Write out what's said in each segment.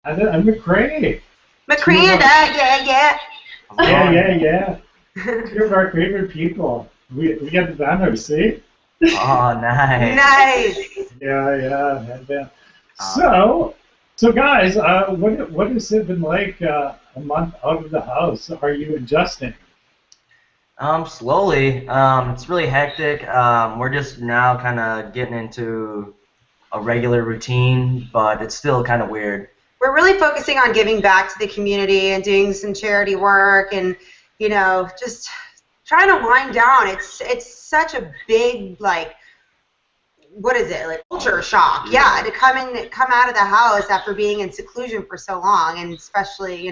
I'm Mccrae. Two of Mccrae, our, yeah. yeah. Two of our favorite people. We got the banner, see? Oh, nice. Nice. Yeah. Uh, So guys, what has it been like a month out of the house? Are you adjusting? Slowly. It's really hectic. We're just now kind of getting into a regular routine, but it's still kind of weird. We're really focusing on giving back to the community and doing some charity work and, just trying to wind down. It's such a big, like, what is it, like culture shock. Yeah, to come out of the house after being in seclusion for so long, and especially,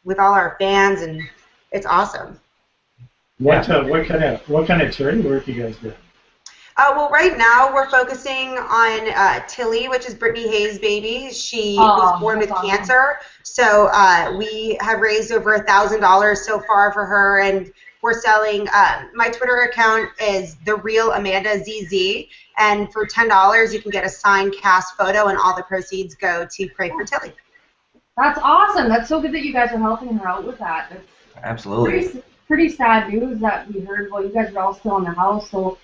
with all our fans, and it's awesome. What kind of charity work you guys do? Well, right now we're focusing on Tilly, which is Brittany Hayes' baby. She was born with cancer, so we have raised over $1,000 so far for her, and we're selling. My Twitter account is The Real Amanda ZZ, and for $10 you can get a signed cast photo, and all the proceeds go to Pray for Tilly. That's awesome. That's so good that you guys are helping her out with that. That's Absolutely. pretty sad news that we heard. Well, you guys are all still in the house, so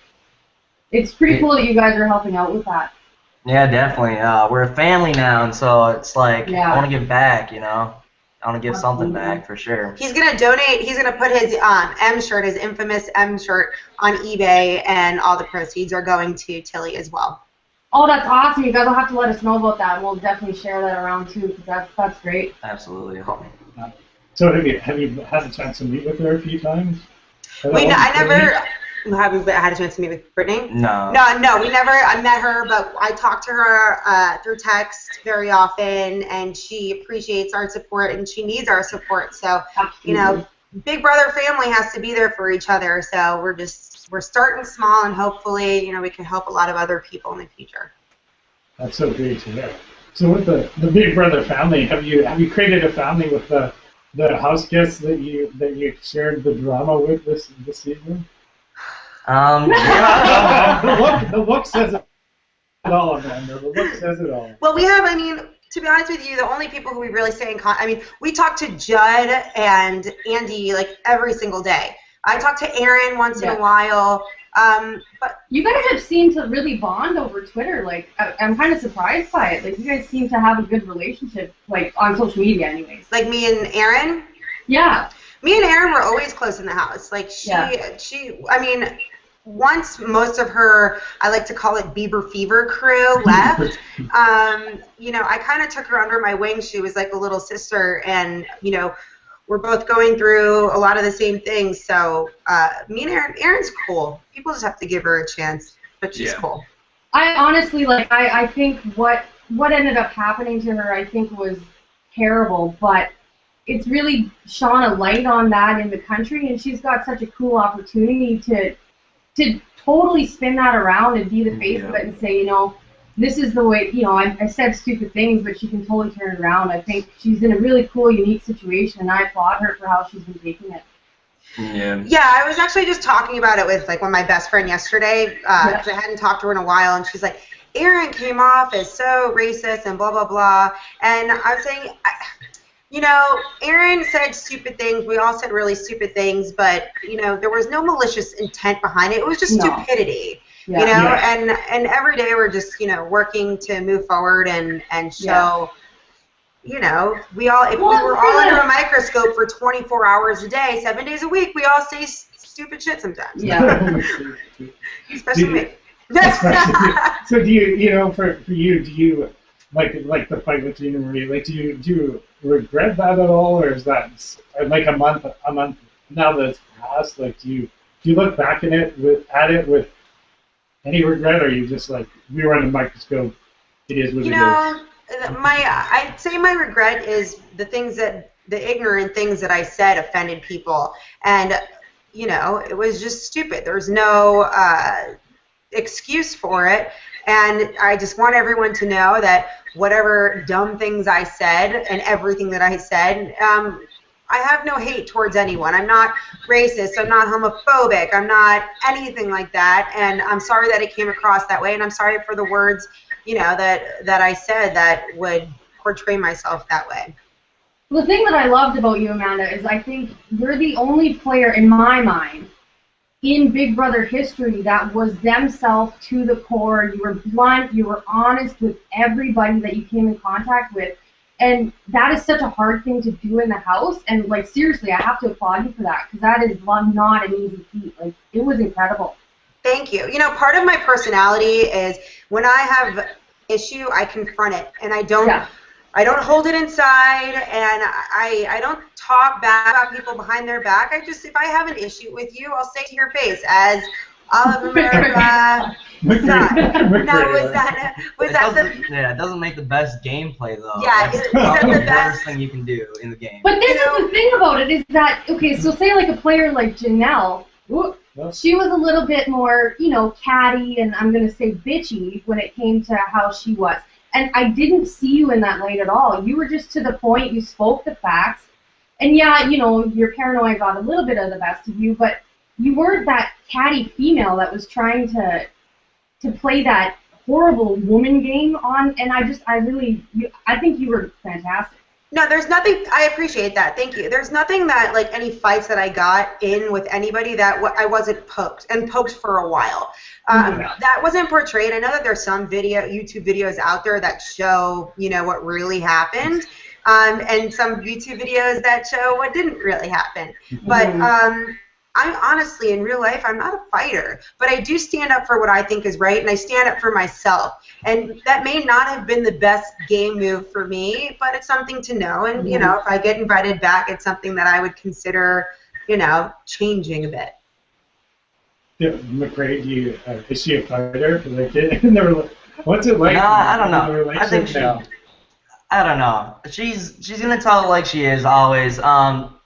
it's pretty cool that you guys are helping out with that. Yeah, definitely. We're a family now, and so it's like I want to give back. I want to give something back for sure. He's gonna donate. He's gonna put his M shirt, his infamous M shirt, on eBay, and all the proceeds are going to Tilly as well. Oh, that's awesome. You guys will have to let us know about that, and we'll definitely share that around too, because that's great. Absolutely. So have you had a chance to meet with her a few times? I never haven't had a chance to meet with Brittany. No. No, we never. I met her, but I talk to her through text very often, and she appreciates our support, and she needs our support. So, big brother family has to be there for each other. So we're starting small, and hopefully, we can help a lot of other people in the future. That's so great to hear. So with the Big Brother family, have you created a family with the house guests that you shared the drama with this season? The look says it all, Amanda. The look says it all. Well, we have. To be honest with you, the only people who we really stay in contact. We talk to Judd and Andy like every single day. I talk to Aaron once in a while. But you guys have seemed to really bond over Twitter. Like, I'm kind of surprised by it. Like, you guys seem to have a good relationship, like, on social media anyways. Like me and Aaron? Yeah. Me and Aaron were always close in the house. Like, once most of her, I like to call it Bieber Fever crew left, I kind of took her under my wing. She was like a little sister, and, we're both going through a lot of the same things. So me and Aaron's cool. People just have to give her a chance, but she's cool. I honestly, I think what ended up happening to her, I think, was terrible, but it's really shone a light on that in the country, and she's got such a cool opportunity to totally spin that around and be the face of it and say, this is the way, I said stupid things, but she can totally turn it around. I think she's in a really cool, unique situation, and I applaud her for how she's been taking it. Yeah, I was actually just talking about it with, like, one of my best friends yesterday, because I hadn't talked to her in a while, and she's like, Aaron came off as so racist and blah, blah, blah, and I was saying, Aaron said stupid things. We all said really stupid things, but, there was no malicious intent behind it. It was just stupidity, and every day we're just, working to move forward and show, we all, if we were all under a microscope for 24 hours a day, 7 days a week, we all say stupid shit sometimes. Yeah. Especially me. So do you, for you, do you, like the fight with Gina Marie, like, do you regret that at all, or is that like a month now that it's passed? Like, do you look back at it with any regret, or are you just like, we were under a microscope, it is what it is? I'd say my regret is the ignorant things that I said offended people, and it was just stupid. There's no excuse for it. And I just want everyone to know that whatever dumb things I said and everything that I said, I have no hate towards anyone. I'm not racist. I'm not homophobic. I'm not anything like that. And I'm sorry that it came across that way. And I'm sorry for the words, that I said that would portray myself that way. The thing that I loved about you, Amanda, is I think you're the only player in my mind in Big Brother history that was themselves to the core. You were blunt, you were honest with everybody that you came in contact with. And that is such a hard thing to do in the house. And, like, seriously, I have to applaud you for that, because that is not an easy feat. Like, it was incredible. Thank you. You know, part of my personality is when I have issue, I confront it, and I don't hold it inside, and I don't talk bad about people behind their back. If I have an issue with you, I'll say to your face, as Olive America. Now, it doesn't make the best gameplay, though. Yeah, that's probably the worst thing you can do in the game. But this is the thing about it, is that, okay, so say like a player like Janelle, she was a little bit more, you know, catty and I'm going to say bitchy when it came to how she was. And I didn't see you in that light at all. You were just to the point, you spoke the facts. And yeah, you know, your paranoia got a little bit of the best of you, but you weren't that catty female that was trying to play that horrible woman game on, and I think you were fantastic. No, there's nothing, I appreciate that, thank you. There's nothing that, like, any fights that I got in with anybody that I wasn't poked for a while. That wasn't portrayed. I know that there's some YouTube videos out there that show, you know, what really happened, and some YouTube videos that show what didn't really happen. But I'm honestly, in real life, I'm not a fighter, but I do stand up for what I think is right, and I stand up for myself. And that may not have been the best game move for me, but it's something to know. And, you know, if I get invited back, it's something that I would consider, you know, changing a bit. Yeah, Mccrae, is she a fighter? What's it like? No, I don't know. I think I don't know. She's gonna tell it like she is always.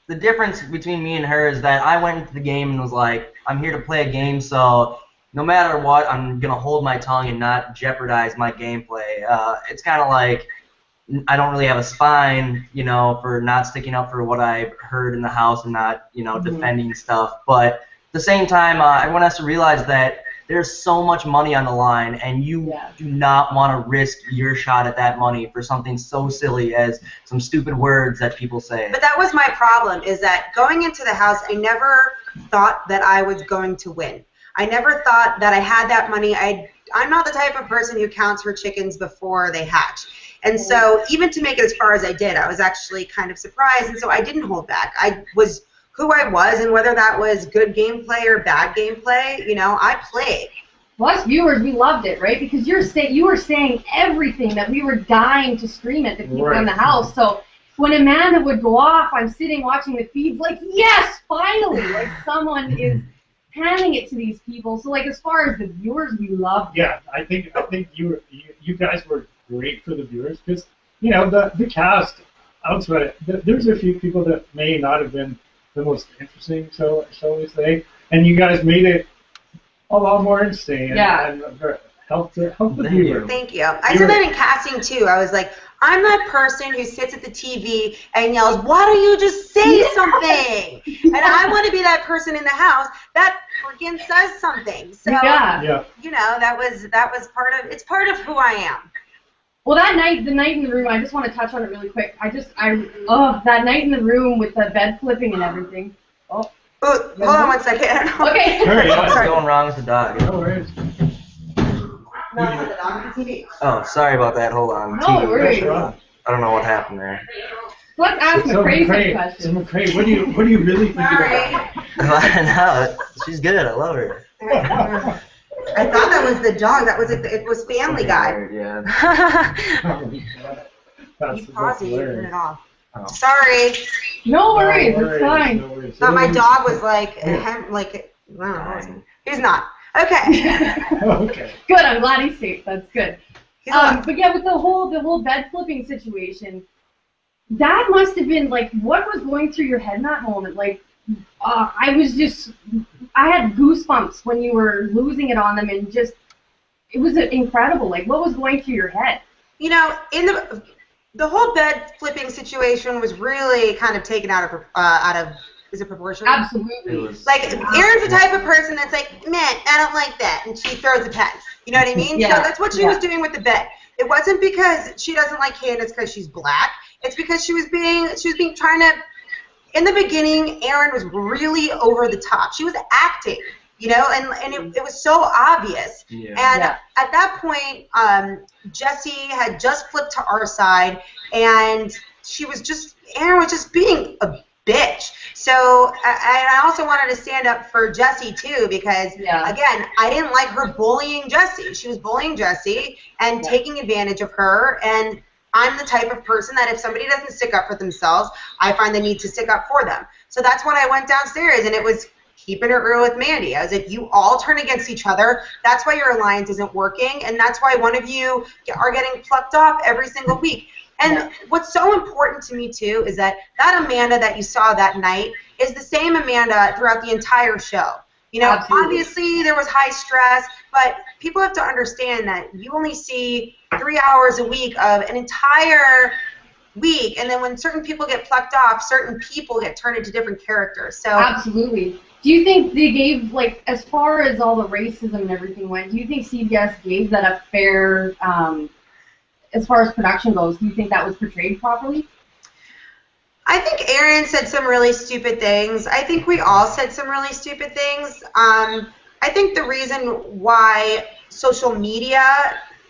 The difference between me and her is that I went into the game and was like, I'm here to play a game, so no matter what, I'm going to hold my tongue and not jeopardize my gameplay. It's kind of like I don't really have a spine, you know, for not sticking up for what I've heard in the house and not, you know, defending stuff. But at the same time, everyone has to realize that there's so much money on the line, and you do not want to risk your shot at that money for something so silly as some stupid words that people say. But that was my problem, is that going into the house, I never thought that I was going to win. I never thought that I had that money. I'm not the type of person who counts her chickens before they hatch. And so even to make it as far as I did, I was actually kind of surprised, and so I didn't hold back. I was who I was, and whether that was good gameplay or bad gameplay, you know, I played. Well, us viewers, we loved it, right? Because you were saying everything that we were dying to stream at the people in the house. So when Amanda would go off, I'm sitting watching the feeds like, yes, finally! Like, someone is handing it to these people. So, like, as far as the viewers, we loved it. Yeah, I think you guys were great for the viewers, because, you know, the cast, outside, there's a few people that may not have been the most interesting, shall we say, and you guys made it a lot more interesting and helped the viewer. Thank you. I said that in casting too. I was like, I'm that person who sits at the TV and yells, "Why don't you just say something?" And I want to be that person in the house that freaking says something. So you know, that was part of who I am. Well, the night in the room, I just want to touch on it really quick. That night in the room with the bed flipping and everything. Oh, hold on 1 second. Okay. What's going wrong with the dog? No worries. No, it's not the dog, the TV. Oh, sorry about that. Hold on. No worries. I don't know what happened there. Let's ask Mccrae some questions. So Mccrae, what do you really think about her? No, she's good. I love her. I thought that was the dog. It was Family Guy. Yeah. You pause it, you turn it off. Oh. Sorry. No worries, it's fine. No worries. But my dog was like, he's not. Okay. Okay. Good. I'm glad he's safe. That's good. But yeah, with the whole bed flipping situation, that must have been like, what was going through your head in that moment? Like, I had goosebumps when you were losing it on them, and just, it was incredible. Like, what was going through your head? You know, in the whole bed flipping situation was really kind of taken out of is it proportion? Absolutely. Like, Erin's the type of person that's like, man, I don't like that, and she throws a pen. You know what I mean? Yeah. So that's what she was doing with the bed. it wasn't because she doesn't like Candace because she's black. It's because she was being trying to. In the beginning, Erin was really over the top. She was acting, you know, and it was so obvious. Yeah. And at that point, Jesse had just flipped to our side, and Erin was just being a bitch. So I also wanted to stand up for Jessie too, because again, I didn't like her bullying Jessie. She was bullying Jessie and taking advantage of her, and I'm the type of person that if somebody doesn't stick up for themselves, I find the need to stick up for them. So that's when I went downstairs, and it was keeping it real with Mandy. I was like, you all turn against each other. That's why your alliance isn't working, and that's why one of you are getting plucked off every single week. And what's so important to me, too, is that Amanda that you saw that night is the same Amanda throughout the entire show. You know, obviously there was high stress, but people have to understand that you only see 3 hours a week of an entire week, and then when certain people get plucked off, certain people get turned into different characters. So absolutely. Do you think they gave, like, as far as all the racism and everything went, do you think CBS gave that a fair, as far as production goes, do you think that was portrayed properly? I think Erin said some really stupid things. I think we all said some really stupid things. I think the reason why social media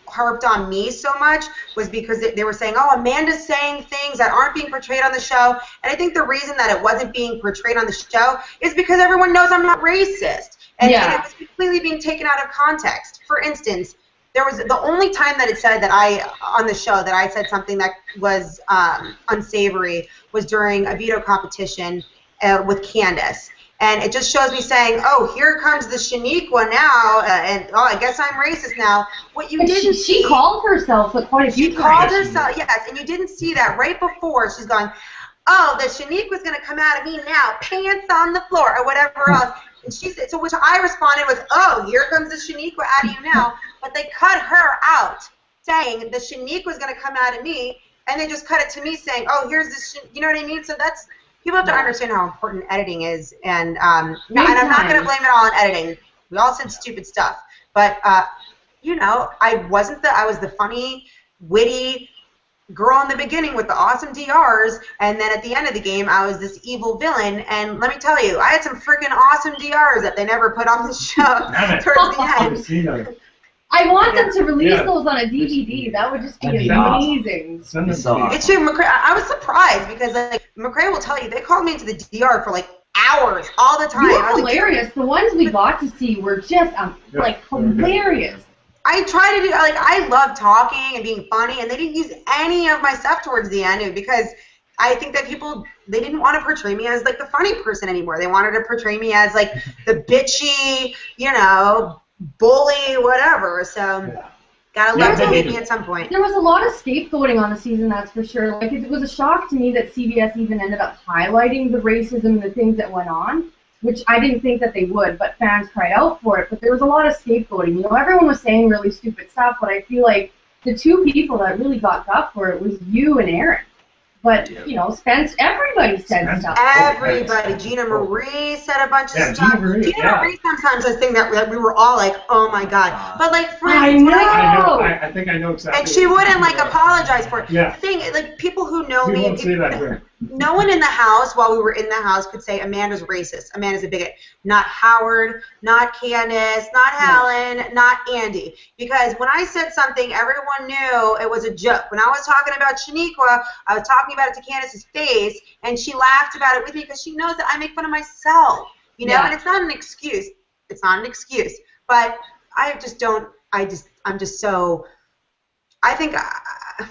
harped on me so much was because they were saying, oh, Amanda's saying things that aren't being portrayed on the show. And I think the reason that it wasn't being portrayed on the show is because everyone knows I'm not racist. And it was completely being taken out of context. For instance, there was the only time that it said that on the show that I said something that was unsavory was during a veto competition with Candace. And it just shows me saying, oh, here comes the Shaniqua now, and oh, I guess I'm racist now. What you didn't see. She called herself quite a few times. She called herself, yes, and you didn't see that right before. She's going, oh, the Shaniqua's going to come out of me now, pants on the floor, or whatever else. And she said, so which I responded with, oh, here comes the Shaniqua out of you now. But they cut her out, saying the Shaniqua's going to come out of me, and they just cut it to me saying, oh, here's this, you know what I mean? So that's. People have to understand how important editing is, and I'm not going to blame it all on editing. We all said stupid stuff, but you know, I was the funny, witty girl in the beginning with the awesome DRs, and then at the end of the game, I was this evil villain. And let me tell you, I had some freaking awesome DRs that they never put on the show towards the end. I want them to release those on a DVD. That would just be amazing. Awesome. It's so awesome. It's true, Mccrae. I was surprised because like Mccrae will tell you they called me into the DR for like hours all the time. You were hilarious. Like, the ones we got to see were just like hilarious. I try to do I love talking and being funny, and they didn't use any of my stuff towards the end because I think that they didn't want to portray me as like the funny person anymore. They wanted to portray me as like the bitchy, you know, bully, whatever. So gotta love to hate me at some point. There was a lot of scapegoating on the season, that's for sure. Like, it was a shock to me that CBS even ended up highlighting the racism and the things that went on, which I didn't think that they would, but fans cried out for it. But there was a lot of scapegoating. You know, everyone was saying really stupid stuff, but I feel like the two people that really got cut for it was you and Erin. But, you know, everybody said stuff. Everybody. Gina Marie said a bunch of stuff. Gina Marie sometimes I think that we were all like, oh my God. But like, for instance, I think I know exactly. And she wouldn't like apologize for it. Yeah. The thing, like, people who know me, won't say that here. No one in the house while we were in the house could say Amanda's racist. Amanda's a bigot. Not Howard, not Candace, not Helen, not Andy. Because when I said something, everyone knew it was a joke. When I was talking about Shaniqua, I was talking about it to Candace's face, and she laughed about it with me because she knows that I make fun of myself. You know, and it's not an excuse. It's not an excuse. But I just don't. I'm just so. I think.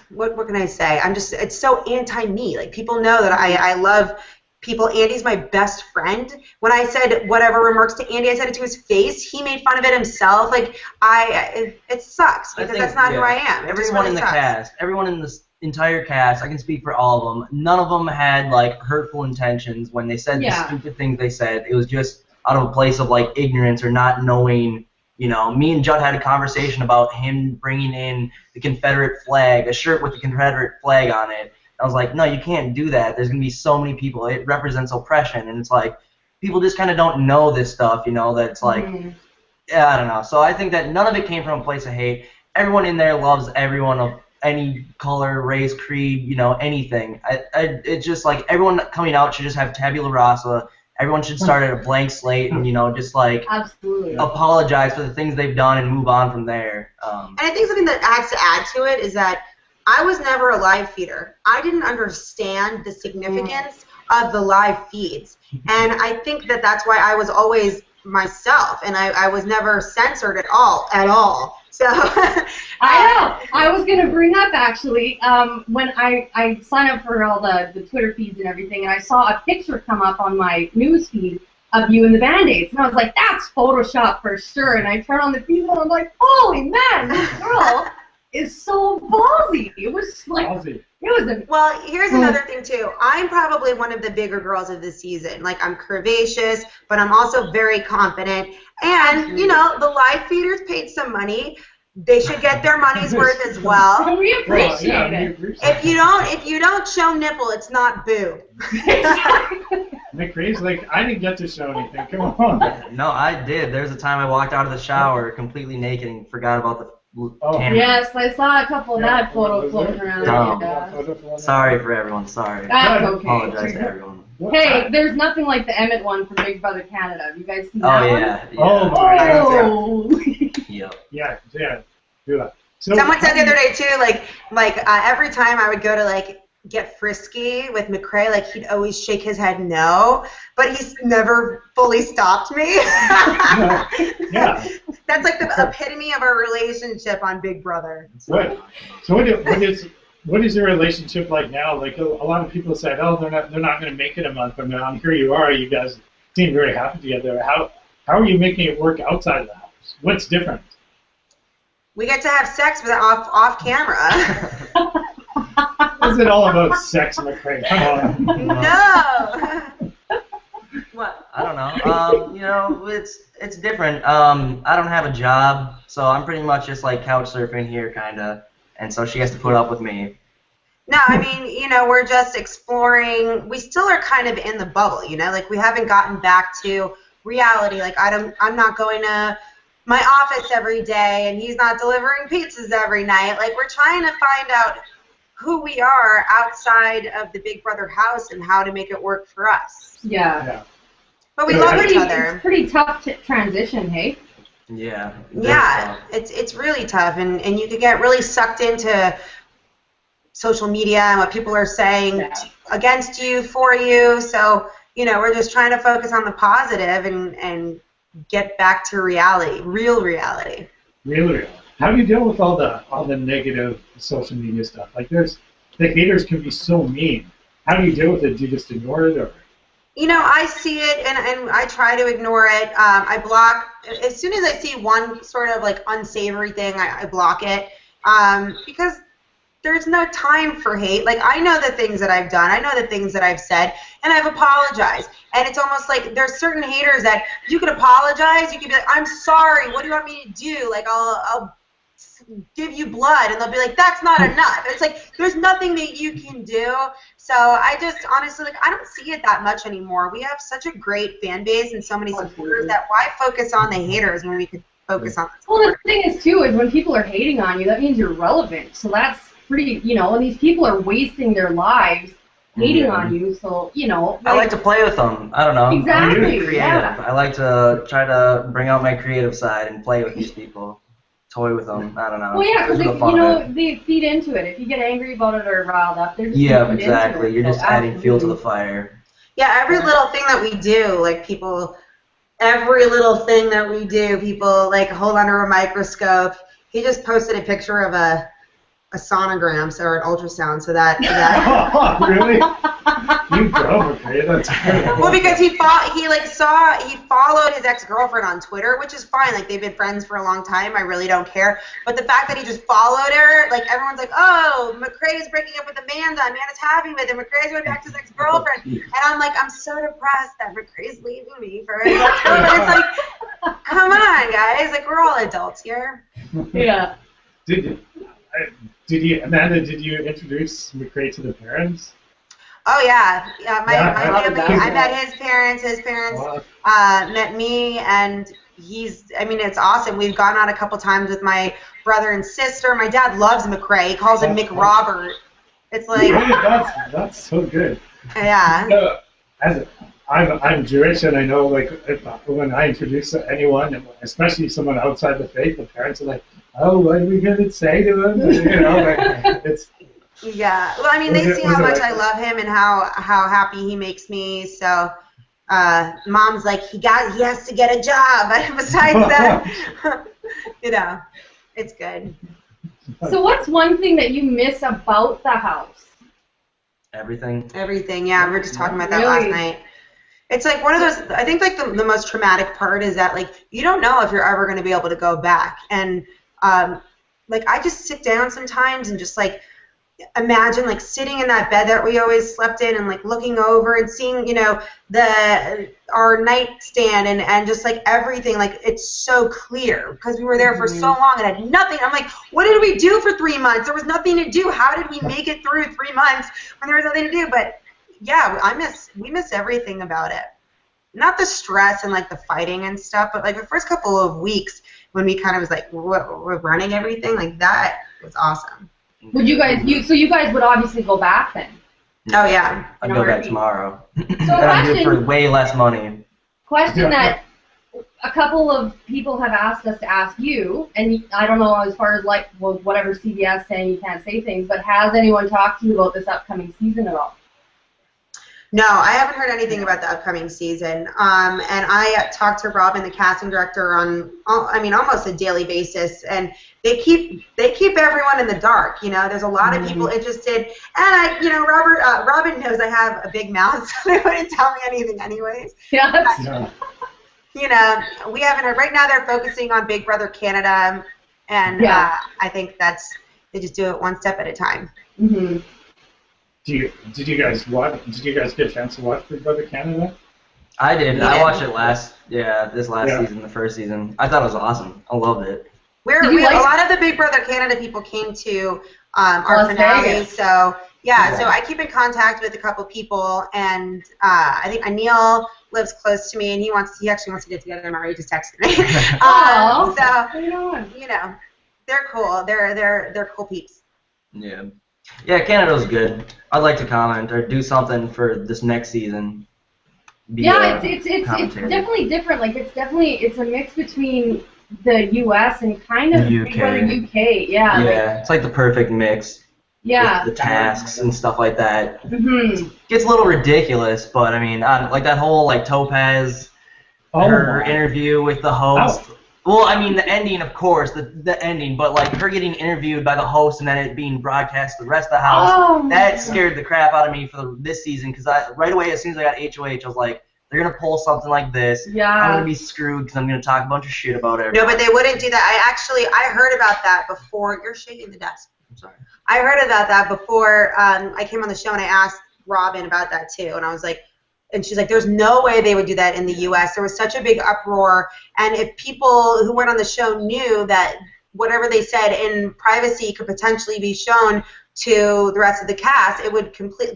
What can I say? It's so anti-me. Like, people know that I love people. Andy's my best friend. When I said whatever remarks to Andy, I said it to his face. He made fun of it himself. Like, it sucks because that's not who I am. Everyone in the cast, everyone in this entire cast, I can speak for all of them. None of them had like hurtful intentions when they said the stupid things they said. It was just out of a place of like ignorance or not knowing. You know, me and Judd had a conversation about him bringing in the Confederate flag, a shirt with the Confederate flag on it. I was like, no, you can't do that. There's going to be so many people. It represents oppression. And it's like, people just kind of don't know this stuff, you know, that's like, I don't know. So I think that none of it came from a place of hate. everyone in there loves everyone of any color, race, creed, anything. It's just like everyone coming out should just have tabula rasa. Everyone should start at a blank slate and, just like Absolutely. apologize for the things they've done and move on from there. And I think something that has to add to it is that I was never a live feeder. I didn't understand the significance of the live feeds. And I think that that's why I was always myself, and I was never censored at all. So I know. I was going to bring up, actually, when I signed up for all the Twitter feeds and everything, and I saw a picture come up on my news feed of you in the Band-Aids, and I was like, that's Photoshop for sure. And I turned on the feed, and I'm like, holy man, this girl is so ballsy. It was like, Ballsy. it was Well, here's another thing, too. I'm probably one of the bigger girls of the season. Like, I'm curvaceous, but I'm also very confident. And, the live feeders paid some money. They should get their money's worth as well. And we appreciate it. If you don't show nipple, it's not boob. Mccrae's like, I didn't get to show anything. Come on. No, I did. There's a time I walked out of the shower completely naked and forgot about the camera. Yes, I saw a couple of that photo floating around. Oh. Sorry for everyone. Sorry. That's Apologize to okay. everyone. Hey, there's nothing like the Emmett one from Big Brother Canada. Have you guys seen Oh that yeah. Oh, one? Yep. Yeah. Do that. So, Someone said the other day too, like every time I would go to get frisky with Mccrae, he'd always shake his head no, but he's never fully stopped me. Yeah. That's like the epitome of our relationship on Big Brother. So what is your relationship like now? Like a lot of people said, oh, they're not going to make it a month from now. And here you are. You guys seem very happy together. How are you making it work outside of the house? What's different? We get to have sex with off camera. Is it all about sex, Mccrae? Come on. No. What? I don't know. It's different. I don't have a job, so I'm pretty much just like couch surfing here, kinda. And so she has to put up with me. No, I mean, we're just exploring. We still are kind of in the bubble, we haven't gotten back to reality. I'm not going to my office every day, and he's not delivering pizzas every night. We're trying to find out who we are outside of the Big Brother house and how to make it work for us. Yeah. But we love each other. It's pretty tough transition, hey? Yeah. Yeah, it's really tough, and you could get really sucked into social media and what people are saying against you, for you. So, we're just trying to focus on the positive and get back to reality, real reality. Really? How do you deal with all the negative social media stuff? The haters can be so mean. How do you deal with it? Do you just ignore it, or? I see it and I try to ignore it. I block as soon as I see one sort of unsavory thing. I block it because there's no time for hate. I know the things that I've done. I know the things that I've said, and I've apologized. And it's almost like there's certain haters that you could apologize. You could be like, I'm sorry. What do you want me to do? I'll give you blood. And they'll be like, that's not enough. It's there's nothing that you can do. So I just honestly, I don't see it that much anymore. We have such a great fan base and so many supporters that why focus on the haters when we could focus on the supporters? Well, the thing is, too, is when people are hating on you, that means you're relevant. So that's pretty, and these people are wasting their lives hating on you, so, I like to play with them. I don't know. Exactly. I'm creative. Yeah. I like to try to bring out my creative side and play with these people. Toy with them. I don't know. Well, yeah, because, they feed into it. If you get angry about it or riled up, they're just exactly. You're just adding fuel to the absolutely. fire. Yeah, every little thing that we do, every little thing that we do, people, hold under a microscope. He just posted a picture of a sonogram, or an ultrasound, so that. Oh, really? You go, okay? That's good. Well, because he followed his ex-girlfriend on Twitter, which is fine. They've been friends for a long time. I really don't care. But the fact that he just followed her, everyone's like, oh, Mccrae is breaking up with Amanda. Amanda's happy with him. Mccrae's going back to his ex-girlfriend. And I'm like, I'm so depressed that Mccrae's leaving me for his ex-girlfriend. It's come on, guys. We're all adults here. Yeah. Amanda, did you introduce Mccrae to the parents? Oh, yeah. My family, I I met his parents. His parents met me, and I mean, it's awesome. We've gone out a couple times with my brother and sister. My dad loves Mccrae. He calls him Mcrobert. It's like, that's so good. Yeah. As I'm Jewish, and I know like when I introduce anyone, especially someone outside the faith, the parents are like, "Oh, what are we gonna say to them?" Like, it's. Yeah. Well, I mean, they see how much I love him and how happy he makes me. So, Mom's like, he has to get a job. But besides that, it's good. So, what's one thing that you miss about the house? Everything. Everything. Yeah, we were just talking about that last night. It's like one of those, I think like the most traumatic part is that like you don't know if you're ever going to be able to go back. And like I just sit down sometimes and just like imagine like sitting in that bed that we always slept in and like looking over and seeing, our nightstand and just like everything, like it's so clear because we were there for so long and had nothing. I'm like, what did we do for 3 months? There was nothing to do. How did we make it through 3 months when there was nothing to do? But yeah, we miss everything about it. Not the stress and like the fighting and stuff, but like the first couple of weeks when we kind of was like, we're running everything, like that was awesome. Would you guys, you guys would obviously go back then? Oh yeah. I'd go back tomorrow. So I'd do it for way less money. Question that a couple of people have asked us to ask you, and I don't know as far as like whatever CBS saying you can't say things, but has anyone talked to you about this upcoming season at all? No, I haven't heard anything about the upcoming season. And I talk to Robin, the casting director, on almost a daily basis, and they keep everyone in the dark. There's a lot of people interested, and Robin knows I have a big mouth, so they wouldn't tell me anything anyways. Yeah. We haven't heard. Right now, they're focusing on Big Brother Canada, and I think they just do it one step at a time. Mm-hmm. Did you guys get a chance to watch Big Brother Canada? I did. Yeah. I watched it this last season, the first season. I thought it was awesome. I loved it. A lot of the Big Brother Canada people came to our finale, so I keep in contact with a couple people, and I think Anil lives close to me, and he actually wants to get together tomorrow. He just texted me. So they're cool. They're cool peeps. Yeah. Yeah, Canada's good. I'd like to comment or do something for this next season. It's definitely different. Like it's a mix between the U.S. and kind of UK. UK. Yeah. Yeah, it's like the perfect mix. Yeah. With the tasks and stuff like that. Mm-hmm. It gets a little ridiculous, but I mean, like that whole like Topaz, her interview with the host. Oh. Well, I mean, the ending, of course, the ending, but like her getting interviewed by the host and then it being broadcast to the rest of the house, that scared the crap out of me for this season because right away, as soon as I got HOH, I was like, they're going to pull something like this. Yeah. I'm going to be screwed because I'm going to talk a bunch of shit about it. No, but they wouldn't do that. I heard about that before. You're shaking the desk. I'm sorry. I heard about that before I came on the show and I asked Robin about that too, and I was like, and she's like, there's no way they would do that in the U.S. There was such a big uproar. And if people who went on the show knew that whatever they said in privacy could potentially be shown to the rest of the cast,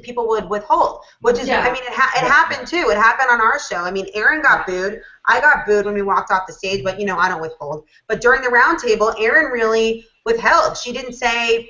people would withhold. Which is, I mean, it happened too. It happened on our show. I mean, Aaron got booed. I got booed when we walked off the stage, but, I don't withhold. But during the round table, Aaron really withheld. She didn't say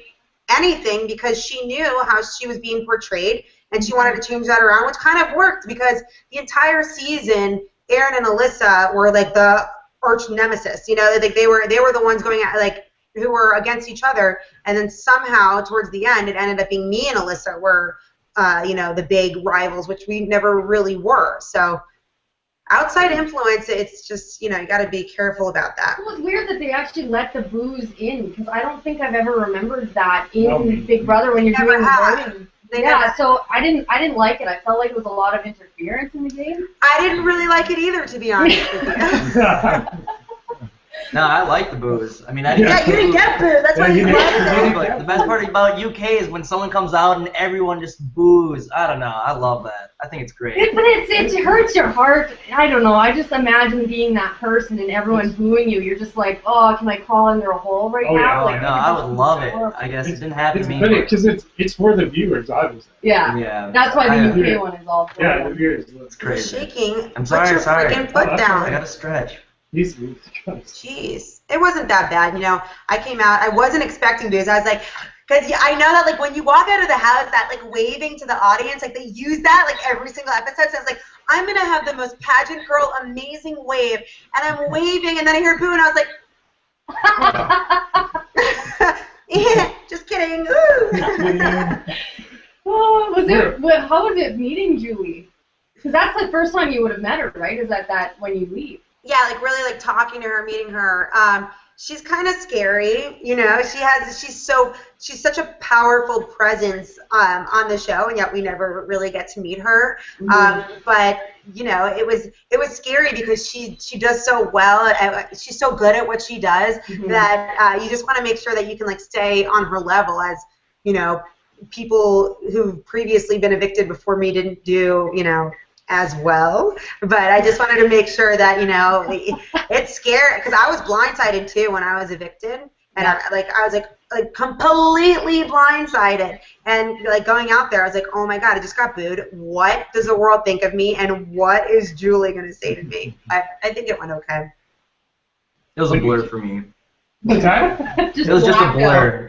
anything because she knew how she was being portrayed. And she wanted to change that around, which kind of worked because the entire season, Aaron and Alyssa were like the arch nemesis. Like they were the ones going at like who were against each other. And then somehow towards the end, it ended up being me and Alyssa were, the big rivals, which we never really were. So outside influence, it's just you got to be careful about that. Well, it's weird that they actually let the booze in because I don't think I've ever remembered that in Big Brother when you're doing the voting. So I didn't like it. I felt like it was a lot of interference in the game. I didn't really like it either, to be honest with you. No, I like the booze. I mean, you didn't get booze. That's why you loved it. But the best part about UK is when someone comes out and everyone just boos. I don't know. I love that. I think it's great. But it hurts your heart. I don't know. I just imagine being that person and everyone booing you. You're just like, oh, can I crawl under a hole right now? No, I would love it. I guess it didn't happen to me. Because it's for the viewers, obviously. Yeah. That's why the UK one is all for the viewers. It's crazy. You're shaking. I'm sorry. Put your freaking foot down. I got to stretch. He's Jeez, it wasn't that bad. You know, I came out. I wasn't expecting to. I was like, because I know that like when you walk out of the house, that like waving to the audience, like they use that like every single episode. So I was like, I'm gonna have the most pageant girl, amazing wave, and I'm waving, and then I hear boo, and I was like, yeah, just kidding. Oh, how was it meeting Julie? Because that's the first time you would have met her, right? Is that when you leave? Yeah, like really like talking to her, meeting her. She's kind of scary, you know. She's such a powerful presence on the show, and yet we never really get to meet her. But you know, it was scary because she does so well. She's so good at what she does that you just want to make sure that you can like stay on her level, as you know, people who've previously been evicted before me didn't do, you know, as well. But I just wanted to make sure that, you know, it's scary because I was blindsided too when I was evicted, and I was like completely blindsided, and like going out there I was like, oh my god, I just got booed. What does the world think of me, and what is Julie gonna say to me? I think it went okay. It was a blur for me. What's that? It was just a blur. I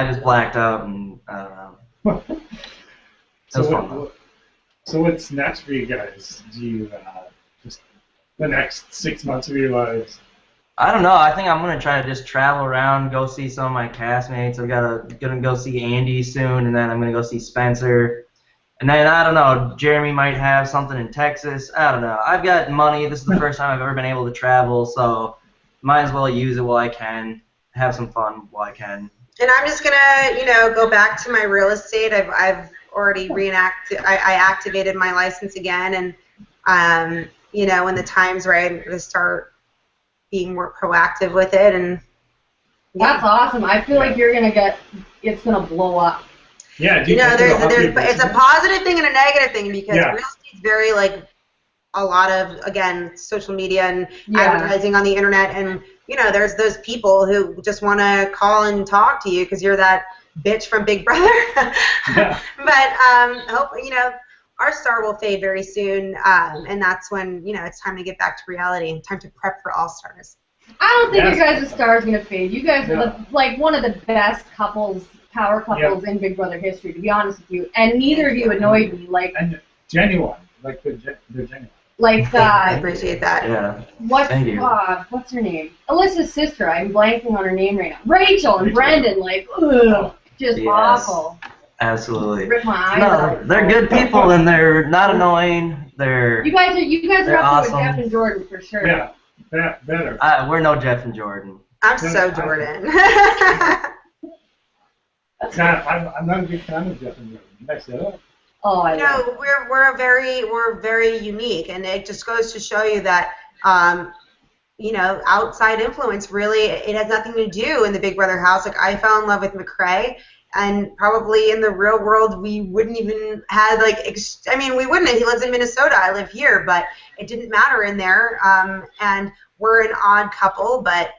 just blacked out, and I don't know. It was fun though. So what's next for you guys? Do you just the next 6 months of your lives? I don't know. I think I'm gonna try to just travel around, go see some of my castmates. Gonna go see Andy soon, and then I'm gonna go see Spencer. And then I don't know. Jeremy might have something in Texas. I don't know. I've got money. This is the first time I've ever been able to travel, so might as well use it while I can. Have some fun while I can. And I'm just gonna, you know, go back to my real estate. I've already I activated my license again, and you know, when the time's right, I'm gonna start being more proactive with it. And that's awesome. I feel like it's gonna blow up. Yeah, you know, it's a positive thing and a negative thing because real estate's very like a lot of, again, social media and advertising on the internet, and you know, there's those people who just want to call and talk to you because you're that bitch from Big Brother. But hope, you know, our star will fade very soon, and that's when, you know, it's time to get back to reality and time to prep for All Stars. I don't think your guys' star is gonna fade. You guys are like one of the best power couples in Big Brother history, to be honest with you. And neither of you annoyed me. Like, and genuine, like they're genuine. Like I appreciate that. Yeah. What's her name? Alyssa's sister. I'm blanking on her name right now. Rachel and Brendan. Like, just awful. Absolutely. Rip my eyes out. They're good people and they're not annoying. You guys are up awesome. With Jeff and Jordan for sure. Yeah, better. We're no Jeff and Jordan. I'm so Jordan. I'm not a big fan of Jeff and Jordan. Did I say that? Oh, I know. We're very unique, and it just goes to show you that you know, outside influence really, it has nothing to do in the Big Brother house. Like, I fell in love with Mccrae, and probably in the real world we wouldn't even have like we wouldn't. He lives in Minnesota, I live here, but it didn't matter in there. And we're an odd couple, but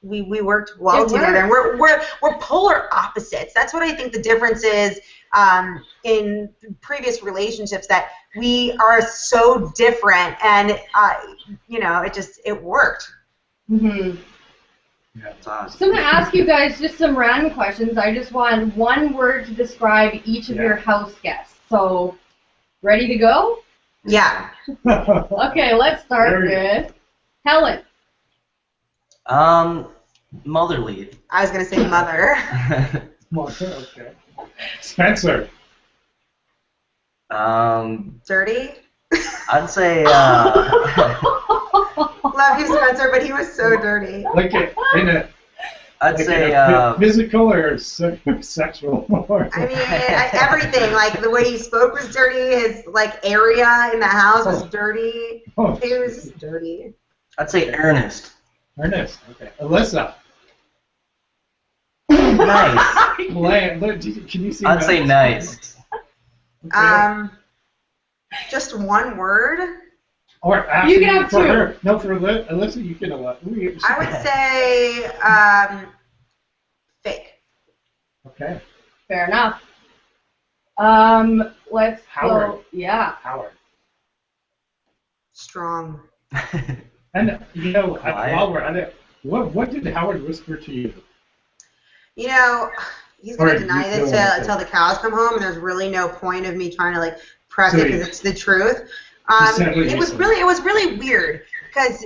we worked well together. And we're polar opposites. That's what I think the difference is in previous relationships, that we are so different, and you know, it worked. Mm-hmm. Yeah, it's awesome. So I'm gonna ask you guys just some random questions. I just want one word to describe each of your house guests. So, ready to go? Yeah. Okay, let's start with Helen. Motherly. I was gonna say mother. Mother, okay. Spencer. Dirty. I'd say. Love you, Spencer, but he was so dirty. Like I'd say physical or sexual. I mean, everything. Like the way he spoke was dirty. His like area in the house was dirty. He was just dirty. I'd say Ernest. Ernest. Okay. Alyssa. Nice. Can you see? I'd say nice. Okay. Just one word. Or actually, you can have for two. Her. No, for Alyssa, you can. I would say fake. Okay. Fair enough. Let's Howard. go. Yeah. Howard. Strong. And Why? while we're at it, what did Howard whisper to you? You know, he's Or gonna you deny this feel like until the cows come home, and there's really no point of me trying to like press So it because it's the truth. said what It you was said. really weird because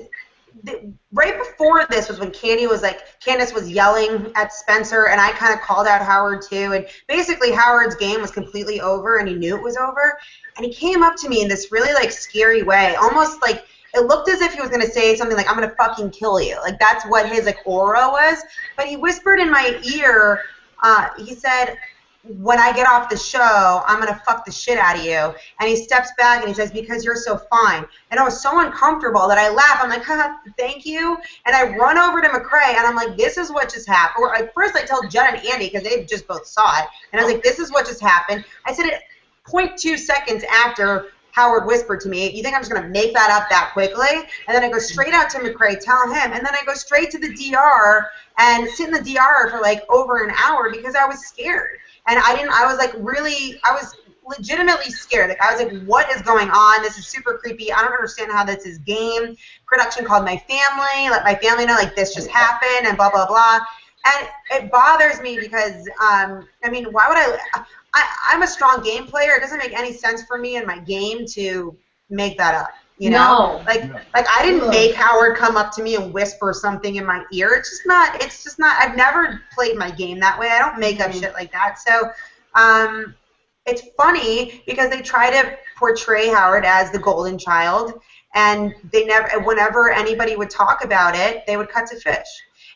right before this was when Candace was yelling at Spencer, and I kind of called out Howard too, and basically Howard's game was completely over, and he knew it was over, and he came up to me in this really like scary way, almost like it looked as if he was going to say something like, I'm going to fucking kill you. Like, that's what his, like, aura was. But he whispered in my ear, he said, when I get off the show, I'm going to fuck the shit out of you. And he steps back and he says, because you're so fine. And I was so uncomfortable that I laugh. I'm like, haha, thank you. And I run over to Mccrae and I'm like, this is what just happened. Or first I tell Jen and Andy because they just both saw it. And I was like, this is what just happened. I said it 0.2 seconds after Howard whispered to me, you think I'm just going to make that up that quickly? And then I go straight out to Mccrae, tell him, and then I go straight to the DR and sit in the DR for like over an hour because I was scared. And I was legitimately scared. Like, I was like, what is going on? This is super creepy. I don't understand how this is game. Production called my family, let my family know, like, this just happened and blah, blah, blah. And it bothers me because, I mean, why would I'm a strong game player. It doesn't make any sense for me in my game to make that up. You know? No. Like I didn't make Howard come up to me and whisper something in my ear. It's just not, I've never played my game that way. I don't make up shit like that. So, it's funny because they try to portray Howard as the golden child, and whenever anybody would talk about it, they would cut to fish.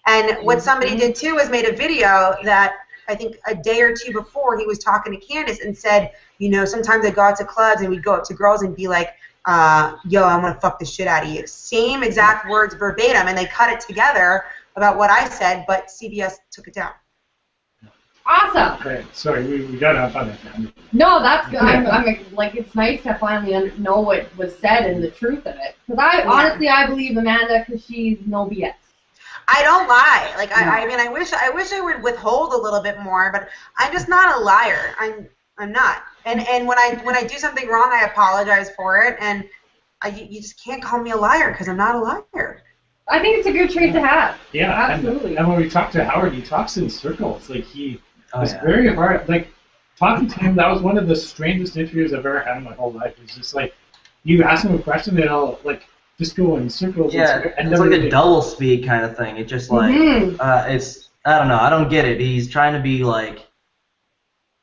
And what somebody did too was made a video that I think a day or two before he was talking to Candace and said, you know, sometimes I go out to clubs and we'd go up to girls and be like, yo, I'm going to fuck the shit out of you. Same exact words verbatim, and they cut it together about what I said, but CBS took it down. Awesome. Okay, sorry, we got off on it. No, that's good. I'm like, it's nice to finally know what was said and the truth of it. Because honestly, I believe Amanda because she's no BS. I don't lie. Like, I mean, I wish I would withhold a little bit more, but I'm just not a liar. I'm not. And when I do something wrong, I apologize for it. And you just can't call me a liar because I'm not a liar. I think it's a good trait to have. Yeah, absolutely. And when we talk to Howard, he talks in circles. Like it's very hard. Like talking to him, that was one of the strangest interviews I've ever had in my whole life. It's just like you ask him a question, and I'll like just go in circles. Yeah, it's like a double speak kind of thing. It's just like it's I don't know. I don't get it. He's trying to be like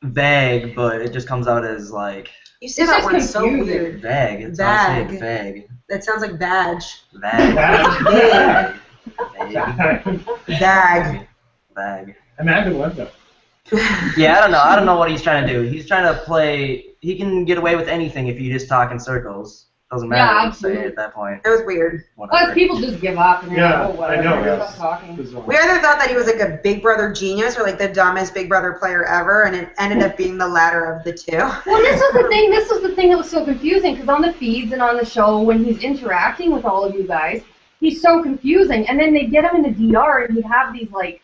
vague, but it just comes out as like you say that one so weird. Vague. It's vague. Vague. That sounds like badge. Vague. Bag. Bag. Imagine what though. Yeah, I don't know. I don't know what he's trying to do. He's trying to play. He can get away with anything if you just talk in circles. Doesn't matter what you say at that point. It was weird. Well, people just give up and yeah, like, oh, whatever. I know. Stop talking. We either thought that he was like a Big Brother genius or like the dumbest Big Brother player ever, and it ended up being the latter of the two. Well, this was the thing. This was the thing that was so confusing because on the feeds and on the show, when he's interacting with all of you guys, he's so confusing. And then they get him in the DR, and he'd have these like,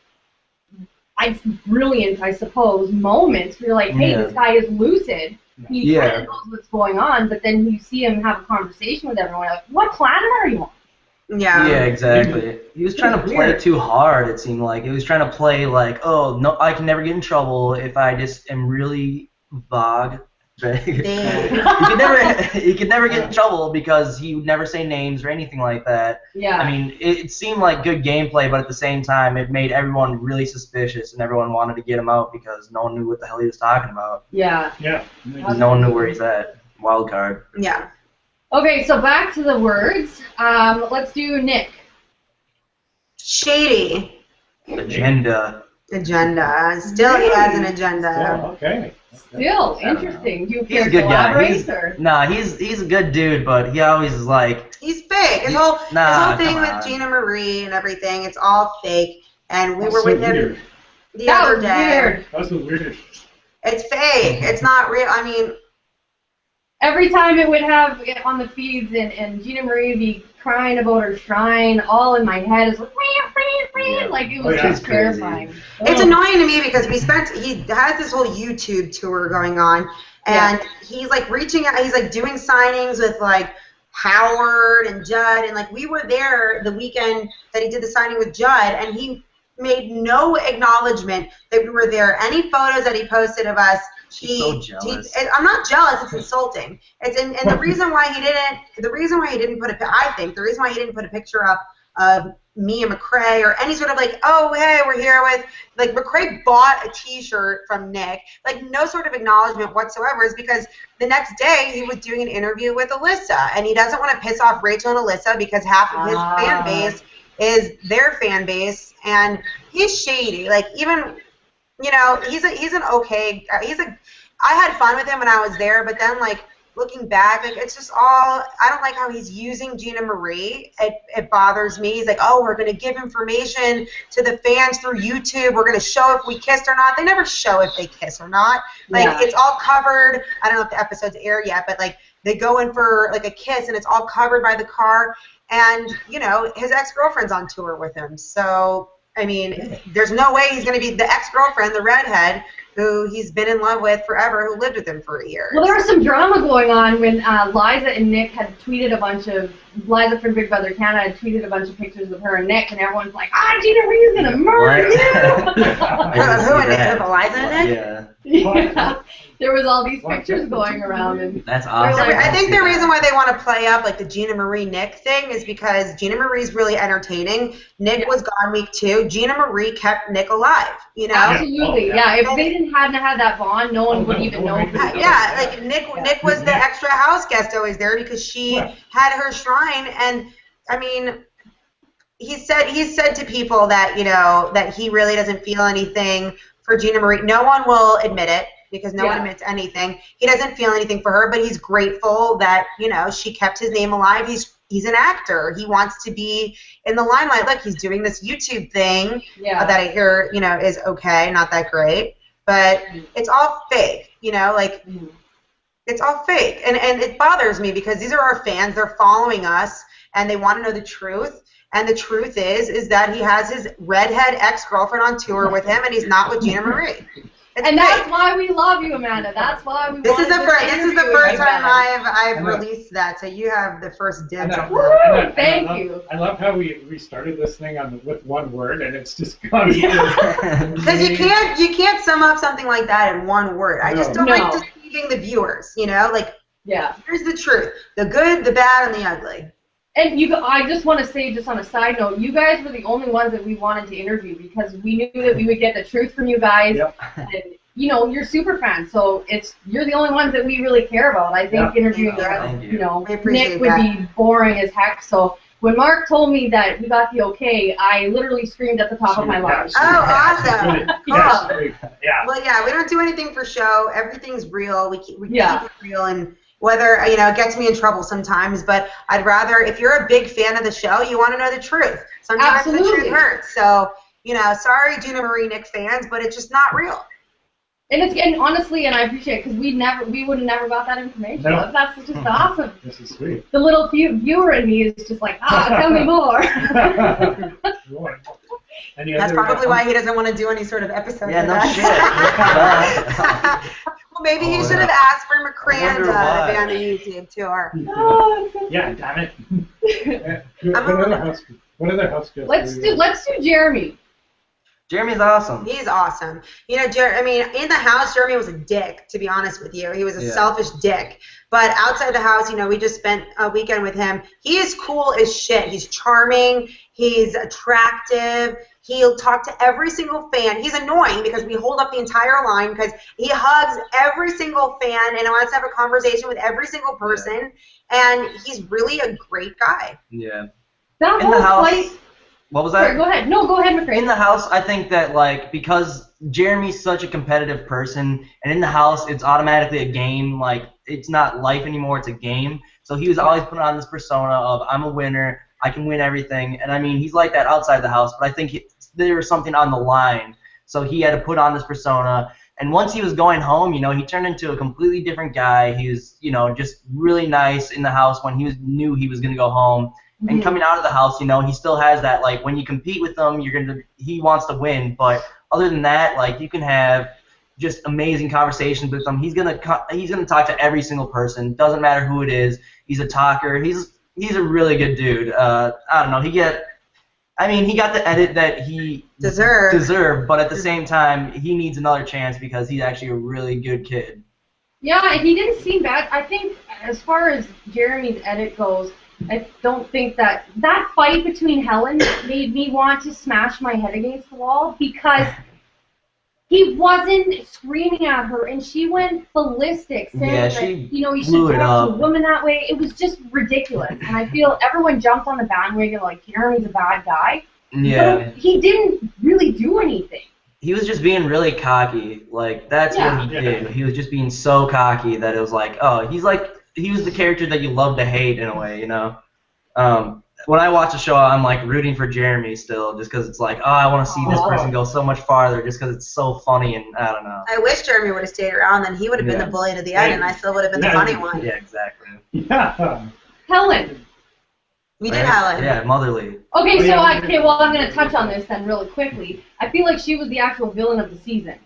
brilliant, I suppose, moments where you're like, hey, this guy is lucid. He kind of knows what's going on, but then you see him have a conversation with everyone. Like, what planet are you on? Yeah. Yeah, exactly. He was trying to play too hard, it seemed like. He was trying to play like, oh, no, I can never get in trouble if I just am really vague. He could never get in trouble because he would never say names or anything like that. Yeah. I mean, it seemed like good gameplay, but at the same time, it made everyone really suspicious, and everyone wanted to get him out because no one knew what the hell he was talking about. Yeah. Yeah. No one knew where he's at. Wild card. Yeah. Okay, so back to the words. Let's do Nick. Shady. Agenda. Still, he has an agenda. Oh, okay. Still interesting. Do you He's care a good guy. collaborate? He's a good dude, but he always is like. He's fake. His whole thing with Gina Marie and everything, it's all fake. And we were with him the other day. Weird. That was the weirdest. It's fake. It's not real. I mean. Every time it would have it on the feeds and Gina Marie would be crying about her shrine, all in my head is like, like it was just terrifying. It's annoying to me because he has this whole YouTube tour going on, and he's like reaching out, he's like doing signings with like Howard and Judd, and like we were there the weekend that he did the signing with Judd, and he made no acknowledgement that we were there. Any photos that he posted of us, so jealous. I'm not jealous. It's insulting. It's and the reason why he didn't put a picture up of me and Mccrae or any sort of like, oh hey, we're here with like Mccrae bought a T-shirt from Nick, like no sort of acknowledgement whatsoever, is because the next day he was doing an interview with Alyssa, and he doesn't want to piss off Rachel and Alyssa because half of his fan base is their fan base, and he's shady. Like even, you know, he's an okay. I had fun with him when I was there, but then like looking back, like it's just all. I don't like how he's using Gina Marie. It bothers me. He's like, oh, we're gonna give information to the fans through YouTube. We're gonna show if we kissed or not. They never show if they kiss or not. Like it's all covered. I don't know if the episode's aired yet, but like they go in for like a kiss, and it's all covered by the car. And, you know, his ex-girlfriend's on tour with him. So, I mean, there's no way he's going to be the ex-girlfriend, the redhead, who he's been in love with forever, who lived with him for a year. Well, there was some drama going on when Liza and Nick had tweeted a bunch of, Liza from Big Brother Canada had tweeted a bunch of pictures of her and Nick, and everyone's like, Gina Marie's going to murder you! Who and Nick? Liza and Nick? Yeah. Yeah. There was all these pictures going around, and that's awesome. I think the reason why they want to play up like the Gina Marie Nick thing is because Gina Marie's really entertaining. Nick was gone week 2. Gina Marie kept Nick alive. You know. Absolutely, yeah. If they hadn't had that bond, no one would even know. Yeah, like Nick was the extra house guest always there because she had her shrine, and I mean. He said to people that, you know, that he really doesn't feel anything for Gina Marie. No one will admit it because no one admits anything. He doesn't feel anything for her, but he's grateful that, you know, she kept his name alive. He's an actor. He wants to be in the limelight. Look, he's doing this YouTube thing that I hear, you know, is okay, not that great, but it's all fake, you know, like it's all fake. And it bothers me because these are our fans. They're following us, and they want to know the truth. And the truth is that he has his redhead ex-girlfriend on tour with him, and he's not with Gina Marie. And that's why we love you, Amanda. That's why we. This is the first time I've released that, so you have the first dibs on that. Thank you. I love how we started this thing with one word, and it's just gone. Because you can't sum up something like that in one word. I just don't like deceiving the viewers. You know, like here's the truth: the good, the bad, and the ugly. And I just want to say, just on a side note, you guys were the only ones that we wanted to interview because we knew that we would get the truth from you guys. Yep. And, you know, you're super fans, so you're the only ones that we really care about. I think interviewing the rest, you know, Nick would be boring as heck. So when Mark told me that we got the okay, I literally screamed at the top of my lungs. Oh, awesome! Cool. Yeah. Well, we don't do anything for show. Everything's real. We keep it real, and whether, you know, it gets me in trouble sometimes, but I'd rather, if you're a big fan of the show, you want to know the truth. Sometimes the truth hurts. So, you know, sorry, Gina Marie Nick fans, but it's just not real. And honestly, and I appreciate it because we would have never got that information. No. That's just awesome. This is sweet. The little viewer in me is just like, tell me more. That's probably why he doesn't want to do any sort of episode. Yeah, no shit. Well, maybe he should have asked for Mccrae to be on the YouTube tour. Yeah, damn it. What other house guests? Let's do Jeremy. Jeremy's awesome. He's awesome. You know, in the house, Jeremy was a dick, to be honest with you. He was a selfish dick. But outside the house, you know, we just spent a weekend with him. He is cool as shit. He's charming. He's attractive. He'll talk to every single fan. He's annoying because we hold up the entire line because he hugs every single fan and wants to have a conversation with every single person. And he's really a great guy. Yeah. That in the house. What was that? Sorry, go ahead. No, go ahead, Mccrae. In the house, I think that, like, because Jeremy's such a competitive person, and in the house, it's automatically a game. Like, it's not life anymore, it's a game. So he was always putting on this persona of, I'm a winner, I can win everything. And, I mean, he's like that outside the house, but I think there was something on the line. So he had to put on this persona. And once he was going home, you know, he turned into a completely different guy. He was, you know, just really nice in the house when knew he was going to go home. And coming out of the house, you know, he still has that, like, when you compete with him, he wants to win. But other than that, like, you can have just amazing conversations with them. He's gonna talk to every single person. Doesn't matter who it is. He's a talker. He's a really good dude. I don't know. He got the edit that he deserved, but at the same time, he needs another chance because he's actually a really good kid. Yeah, he didn't seem bad. I think as far as Jeremy's edit goes, I don't think that fight between Helen made me want to smash my head against the wall because he wasn't screaming at her, and she went ballistic, saying that, you should talk to a woman that way. It was just ridiculous, and I feel everyone jumped on the bandwagon like Jeremy's a bad guy. Yeah. But he didn't really do anything. He was just being really cocky. Like, that's what he did. He was just being so cocky that it was like, oh, he was the character that you love to hate in a way, you know? When I watch the show, I'm like rooting for Jeremy still, just because it's like, oh, I want to see this person go so much farther, just because it's so funny, and I don't know. I wish Jeremy would have stayed around, then he would have been the bully to the end, and I still would have been the funny one. Yeah, exactly. Yeah. Helen. We did Helen. Yeah, motherly. Okay, I'm going to touch on this then really quickly. I feel like she was the actual villain of the season.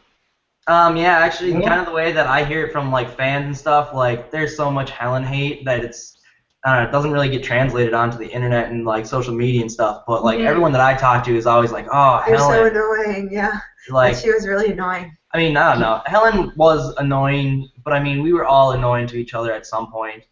Yeah, actually, kind of the way that I hear it from like fans and stuff, like there's so much Helen hate that it doesn't really get translated onto the internet and like social media and stuff. But like everyone that I talk to is always like, oh, You're Helen. so annoying, yeah. Like, she was really annoying. I mean, I don't know. Helen was annoying, but I mean, we were all annoying to each other at some point.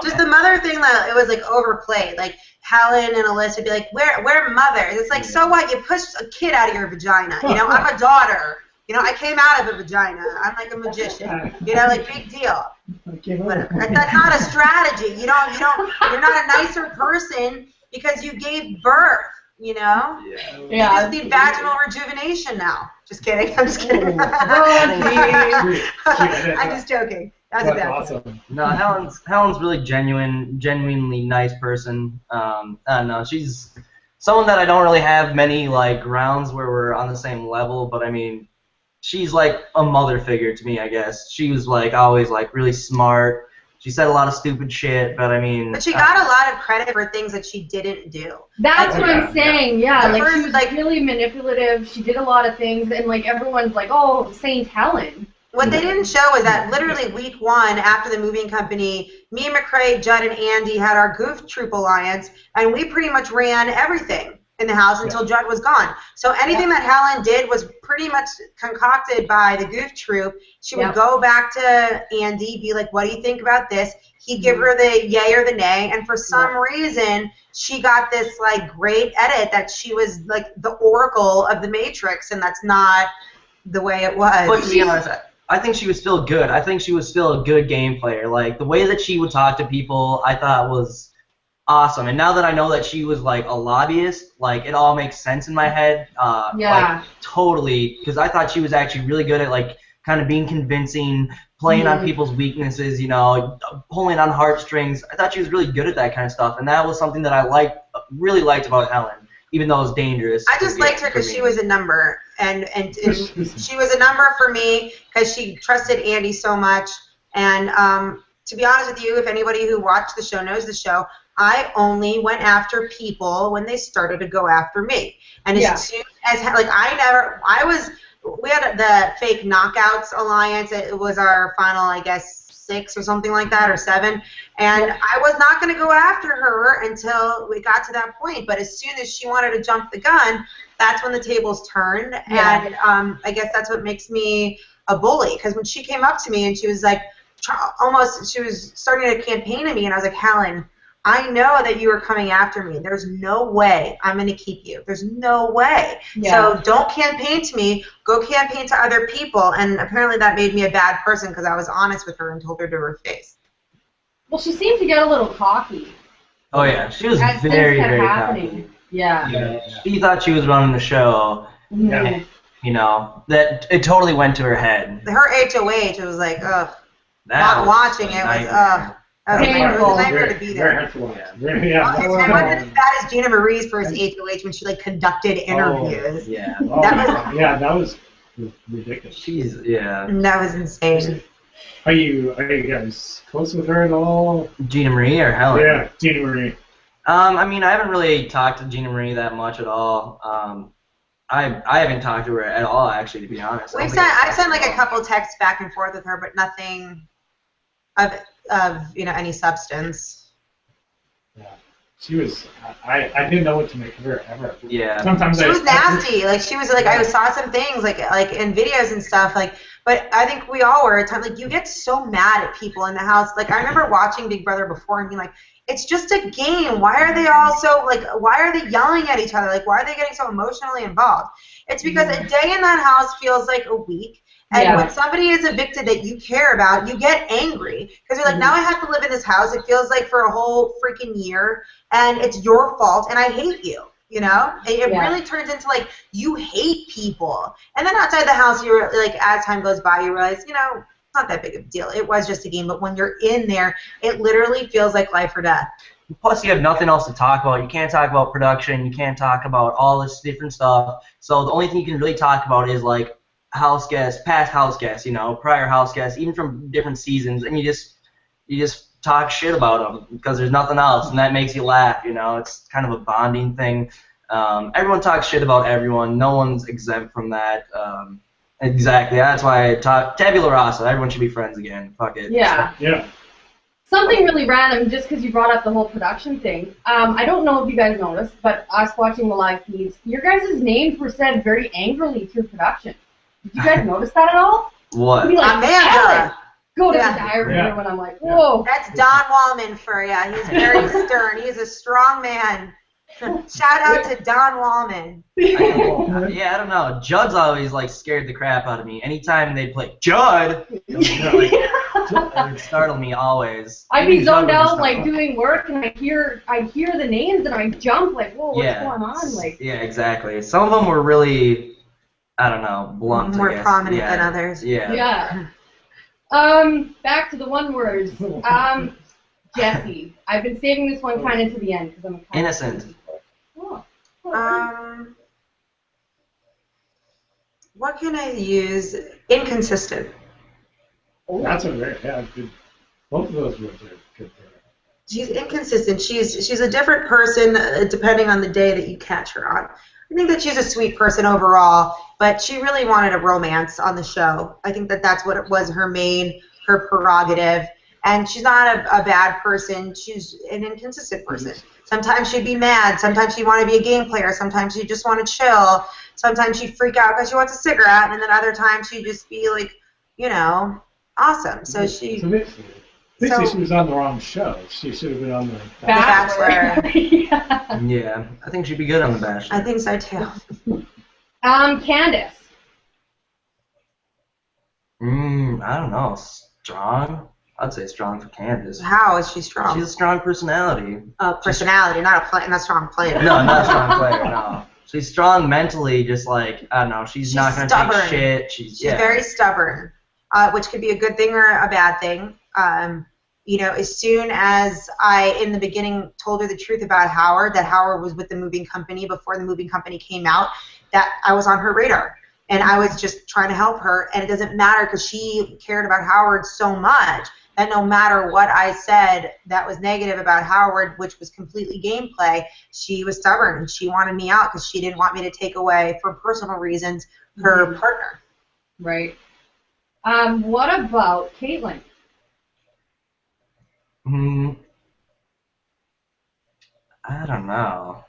Just the mother thing, that it was like overplayed. Like Helen and Alyssa would be like, "We're mothers." It's like, so what? You pushed a kid out of your vagina. You know, I'm a daughter. You know, I came out of a vagina. I'm like a magician. You know, like big deal. But that's not a strategy. You're not a nicer person because you gave birth. You know? Yeah. You just need vaginal rejuvenation now. Just kidding. I'm just kidding. I'm just joking. That's awesome. No, Helen's really genuinely nice person. I don't know. She's someone that I don't really have many like grounds where we're on the same level, but I mean, she's like a mother figure to me, I guess. She was like always like really smart. She said a lot of stupid shit, but I mean. But she got a lot of credit for things that she didn't do. That's what I'm saying. Yeah, like she was like really manipulative. She did a lot of things, and like everyone's like, "Oh, Saint Helen." What they didn't show is that literally week one after the moving company, me and Mccrae, Judd, and Andy had our Goof Troop alliance, and we pretty much ran everything in the house until Judd was gone. So anything that Helen did was pretty much concocted by the Goof Troop. She would go back to Andy, be like, "What do you think about this?" He'd give her the yay or the nay, and for some reason, she got this like great edit that she was like the oracle of the Matrix, and that's not the way it was. But to be honest, I think she was still good. I think she was still a good game player. Like, the way that she would talk to people, I thought was awesome. And now that I know that she was, like, a lobbyist, like, it all makes sense in my head. Like, totally. Because I thought she was actually really good at, like, kind of being convincing, playing on people's weaknesses, you know, pulling on heartstrings. I thought she was really good at that kind of stuff. And that was something that I really liked about Helen, even though it was dangerous. I just liked her because she was a number. And she was a number for me because she trusted Andy so much. And to be honest with you, if anybody who watched the show knows the show, I only went after people when they started to go after me. And as soon as, like, we had the fake Knockouts Alliance. It was our final, I guess, 6 or something like that, or 7. And I was not going to go after her until we got to that point. But as soon as she wanted to jump the gun, that's when the tables turned. And I guess that's what makes me a bully. Because when she came up to me and she was like, she was starting to campaign to me, and I was like, "Helen, I know that you are coming after me. There's no way I'm going to keep you. There's no way. So don't campaign to me. Go campaign to other people." And apparently that made me a bad person because I was honest with her and told her to her face. Well, she seemed to get a little cocky. Oh, yeah. She was very, very cocky. Yeah. She thought she was running the show. And, you know, that it totally went to her head. Her HOH, it was like, ugh. Not watching it was, ugh. It was a nightmare to be there. It wasn't as bad as Gina Marie's first HOH when she like conducted interviews. That was ridiculous. That was insane. Are you guys close with her at all? Gina Marie or Helen? Yeah, Gina Marie. I mean, I haven't really talked to Gina Marie that much at all. I haven't talked to her at all, actually, to be honest. I've sent like a couple texts back and forth with her, but nothing of any substance. Yeah. She was. I didn't know what to make of her ever. Yeah. Sometimes she was nasty. Like she was like I saw some things like in videos and stuff like. But I think we all were at times like you get so mad at people in the house. Like I remember watching Big Brother before and being like, it's just a game. Why are they all so like? Why are they yelling at each other? Like why are they getting so emotionally involved? It's because a day in that house feels like a week. And when somebody is evicted that you care about, you get angry. Because you're like, now I have to live in this house. It feels like for a whole freaking year. And it's your fault. And I hate you. You know? It really turns into, like, you hate people. And then outside the house, you're like, as time goes by, you realize, it's not that big of a deal. It was just a game. But when you're in there, it literally feels like life or death. Plus, you have nothing else to talk about. You can't talk about production. You can't talk about all this different stuff. So the only thing you can really talk about is, like, house guests, past house guests, prior house guests, even from different seasons, and you just talk shit about them because there's nothing else, and that makes you laugh. It's kind of a bonding thing. Everyone talks shit about everyone. No one's exempt from that. Exactly. That's why I talk tabula rasa. Everyone should be friends again. Fuck it. Yeah. Yeah. Something really random, just because you brought up the whole production thing. I don't know if you guys noticed, but us watching the live feeds, your guys' names were said very angrily through production. Did you guys notice that at all? What? Be like, Amanda. Go to the diary room, and I'm like, whoa. That's Don Wallman for you. He's very stern. He's a strong man. Shout out to Don Wallman. I don't know. Judd's always like scared the crap out of me. Anytime they play Judd, it would startle me always. I'd be zoned out like doing work, and I'd hear the names, and I'd jump like, whoa, what's going on? Like. Yeah, exactly. Some of them were really. I don't know, blunt, more I guess. prominent than others. Yeah. Back to the one words. Jesse. I've been saving this one kind of to the end because I'm kind innocent. What can I use? Inconsistent. That's a very good. Both of those words are good. She's inconsistent. She's a different person depending on the day that you catch her on. I think that she's a sweet person overall, but she really wanted a romance on the show. I think that that's what it was her prerogative. And she's not a bad person. She's an inconsistent person. Sometimes she'd be mad. Sometimes she'd want to be a game player. Sometimes she'd just want to chill. Sometimes she'd freak out because she wants a cigarette. And then other times she'd just be like, awesome. So she... Basically, she was on the wrong show. She should have been on The Bachelor. Yeah, I think she'd be good on The Bachelor. I think so too. Candace. I don't know. Strong? I'd say strong for Candace. How is she strong? She's a strong personality. Personality, not a strong player. No, not a strong player, no. She's strong mentally, just like, I don't know, she's not going to take shit. She's very stubborn, which could be a good thing or a bad thing. As soon as I, in the beginning, told her the truth about Howard, that Howard was with the moving company before the moving company came out, that I was on her radar. And I was just trying to help her. And it doesn't matter because she cared about Howard so much that no matter what I said that was negative about Howard, which was completely gameplay, she was stubborn. And she wanted me out because she didn't want me to take away, for personal reasons, her partner. Right. What about Caitlyn? I don't know.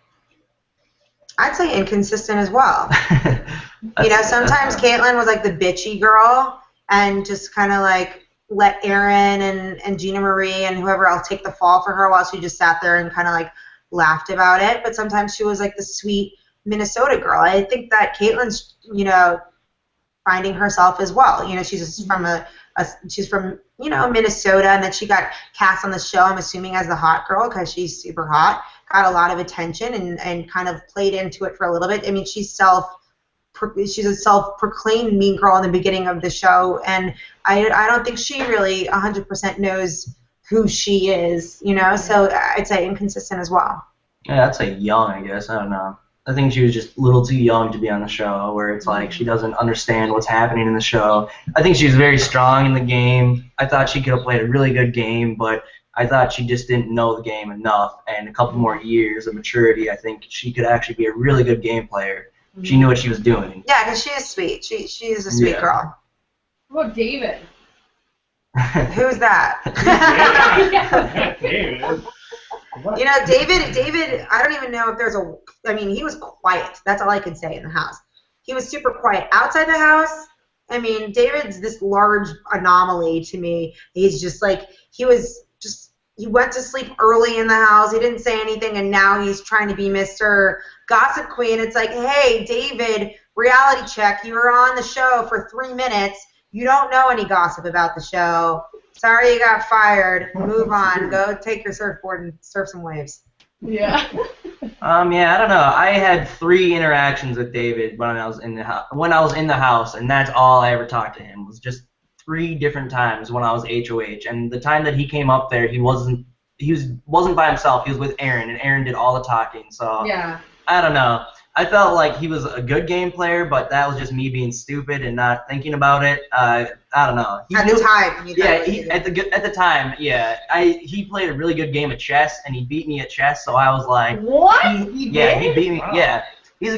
I'd say inconsistent as well. Sometimes Caitlyn was like the bitchy girl and just kind of like let Aaron and Gina Marie and whoever else take the fall for her while she just sat there and kind of like laughed about it. But sometimes she was like the sweet Minnesota girl. I think that Caitlyn's, finding herself as well. She's from Minnesota, and then she got cast on the show, I'm assuming, as the hot girl because she's super hot, got a lot of attention and kind of played into it for a little bit. I mean, she's a self-proclaimed mean girl in the beginning of the show, and I don't think she really 100% knows who she is, so I'd say inconsistent as well. Yeah, I'd say young, I guess. I don't know. I think she was just a little too young to be on the show, where it's like she doesn't understand what's happening in the show. I think she's very strong in the game. I thought she could have played a really good game, but I thought she just didn't know the game enough. And a couple more years of maturity, I think she could actually be a really good game player. she knew what she was doing. Yeah, because she is sweet. She is a sweet girl. What about David? Who's that? David. What? You know, David, I don't even know if he was quiet. That's all I could say in the house. He was super quiet. Outside the house, I mean, David's this large anomaly to me. He's just like, he went to sleep early in the house. He didn't say anything, and now he's trying to be Mr. Gossip Queen. It's like, hey, David, reality check. You were on the show for 3 minutes. You don't know any gossip about the show. Sorry you got fired. Move on. Go take your surfboard and surf some waves. Yeah. I don't know. I had 3 interactions with David when I was in the house, and that's all I ever talked to him. Was just 3 different times when I was HOH, and the time that he came up there, he wasn't by himself. He was with Aaron, and Aaron did all the talking. So Yeah. I don't know. I felt like he was a good game player, but that was just me being stupid and not thinking about it. I don't know. At the time. At the time, yeah. He played a really good game of chess, and he beat me at chess. So I was like, What? He beat me. Wow. Yeah, he's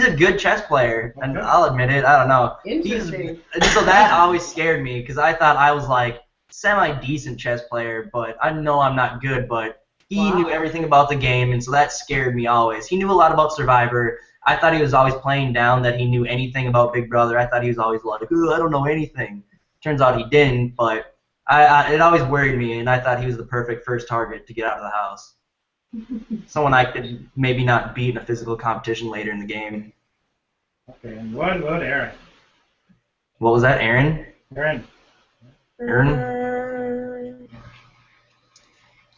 a good chess player, and I'll admit it. I don't know. Interesting. So that always scared me because I thought I was like semi-decent chess player, but I know I'm not good, but. He knew everything about the game, and so that scared me always. He knew a lot about Survivor. I thought he was always playing down that he knew anything about Big Brother. I thought he was always like, ooh, I don't know anything. Turns out he didn't, but it always worried me, and I thought he was the perfect first target to get out of the house. Someone I could maybe not beat in a physical competition later in the game. Okay, and what about Aaron? What was that, Aaron? Aaron.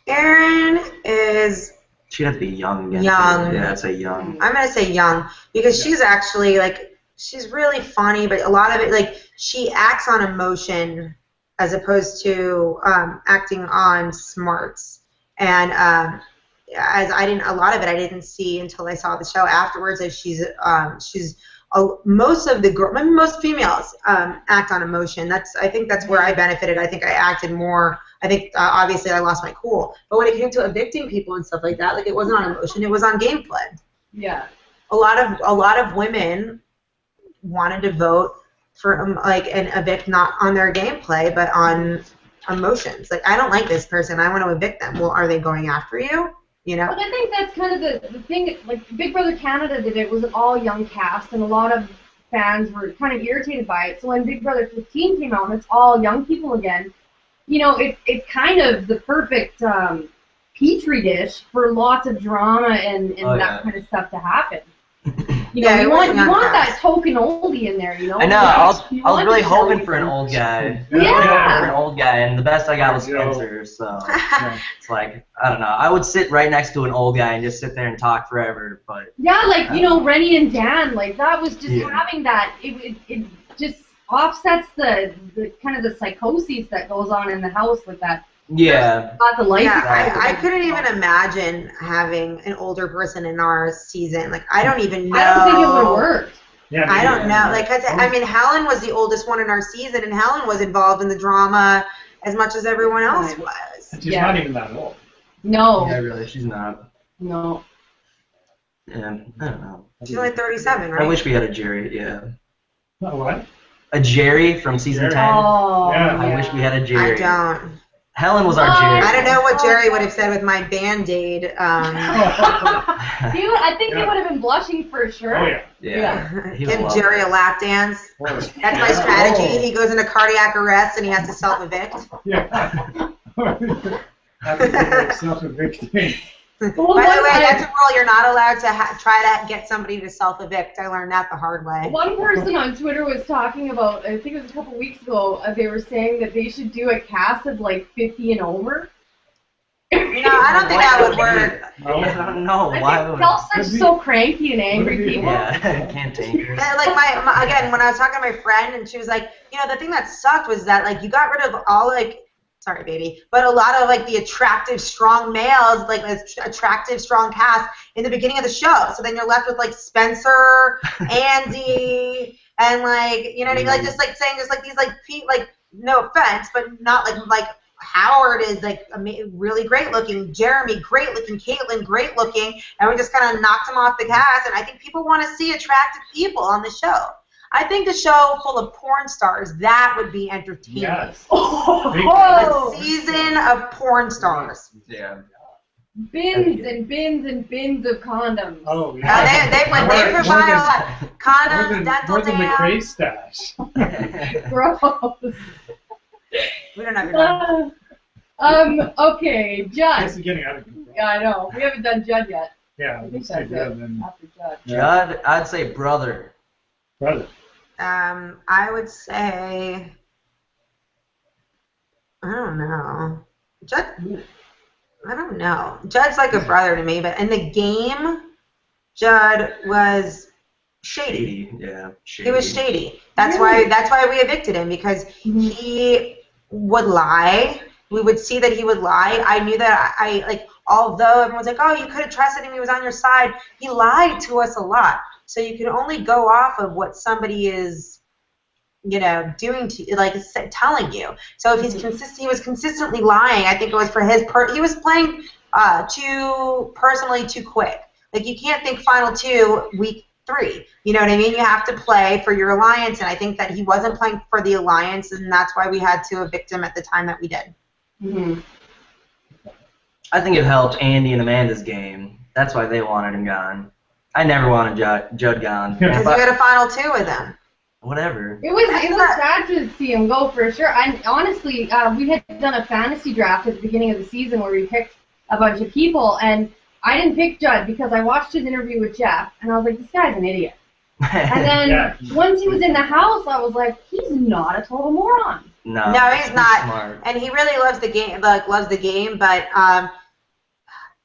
Aaron is... She'd have to be young again. Young. Yeah, I'd say young. I'm going to say young because she's actually, like, she's really funny, but a lot of it, like, she acts on emotion as opposed to acting on smarts. And a lot of it I didn't see until I saw the show afterwards. As most females act on emotion. I think that's where I benefited. I think I acted more. I think obviously I lost my cool. But when it came to evicting people and stuff like that, like it wasn't on emotion. It was on gameplay. Yeah. A lot of women wanted to vote for and evict not on their gameplay but on emotions. Like, I don't like this person. I want to evict them. Well, are they going after you? You know? But I think that's kind of the thing. Like, Big Brother Canada did it was an all-young cast, and a lot of fans were kind of irritated by it. So when Big Brother 15 came out and it's all young people again, you know, it's kind of the perfect petri dish for lots of drama and that kind of stuff to happen. You know, you want that token oldie in there, you know? I know. I was really hoping for an old guy. Yeah. For an old guy, and the best I got was Spencer. So it's like, I don't know. I would sit right next to an old guy and just sit there and talk forever. But yeah, like you know, Rennie and Dan, like that was just having that. It just offsets the kind of the psychoses that goes on in the house with that. Yeah. Not the life. Yeah, I couldn't even imagine having an older person in our season. Like, I don't even know. I don't think it would have worked. Yeah, I don't know. Like, I mean, Helen was the oldest one in our season, and Helen was involved in the drama as much as everyone else was. She's not even that old. No. Yeah, really, she's not. No. Yeah, I don't know. She's only 37, right? I wish we had a Jerry, yeah. What? A Jerry from season 10. Oh. Yeah. I wish we had a Jerry. I don't. Helen was our Jerry. I don't know what Jerry would have said with my Band-Aid. I think he would have been blushing for sure. Oh, yeah. Yeah. Give Jerry a lap dance. That's my strategy. He goes into cardiac arrest and he has to self-evict. Yeah. That's a self-evicting. Well, By the way, that's a rule. You're not allowed to try to get somebody to self-evict. I learned that the hard way. One person on Twitter was talking about, I think it was a couple weeks ago, they were saying that they should do a cast of like 50 and over. No, I don't think that would work. I don't know. Why would They're so cranky and angry people. Yeah, can't take her. Like again, when I was talking to my friend, and she was like, you know, the thing that sucked was that like you got rid of all like, sorry baby, but a lot of like the attractive strong males, like this attractive strong cast in the beginning of the show. So then you're left with like Spencer, Andy, and like, you know what I mean, like just like saying just like these like no offense, but not like Howard is like really great looking, Jeremy great looking, Caitlin great looking, and we just kind of knocked them off the cast. And I think people want to see attractive people on the show. I think a show full of porn stars, that would be entertaining. Yes. A season of porn stars. Yeah. Bins and bins and bins of condoms. Oh yeah. They provide a lot. Condoms, dental more than dams. Mccrae stash. Gross. We don't have your Okay, Judd. This is getting out of control. Yeah, I know. We haven't done Judd yet. Yeah, I think let's that's do it. that then. After Judd. Judd, I'd say brother. Brother. I would say, I don't know. Judd, I don't know. Judd's like a brother to me, but in the game, Judd was shady. Yeah. Shady. He was shady. That's why we evicted him, because he would lie. We would see that he would lie. I knew that although everyone's like, oh, you could have trusted him, he was on your side, he lied to us a lot. So you can only go off of what somebody is, doing to you, like telling you. So if he was consistently lying, I think it was for his he was playing too personally too quick. Like, you can't think final two, week 3. You know what I mean? You have to play for your alliance, and I think that he wasn't playing for the alliance, and that's why we had to evict him at the time that we did. Mm-hmm. I think it helped Andy and Amanda's game. That's why they wanted him gone. I never wanted Judd gone. Because you had a final 2 with him. Whatever. It was sad to see him go for sure. And honestly, we had done a fantasy draft at the beginning of the season where we picked a bunch of people, and I didn't pick Judd because I watched his interview with Jeff, and I was like, this guy's an idiot. And then once he was in the house, I was like, he's not a total moron. No, he's not. Smart. And he really loves the game. But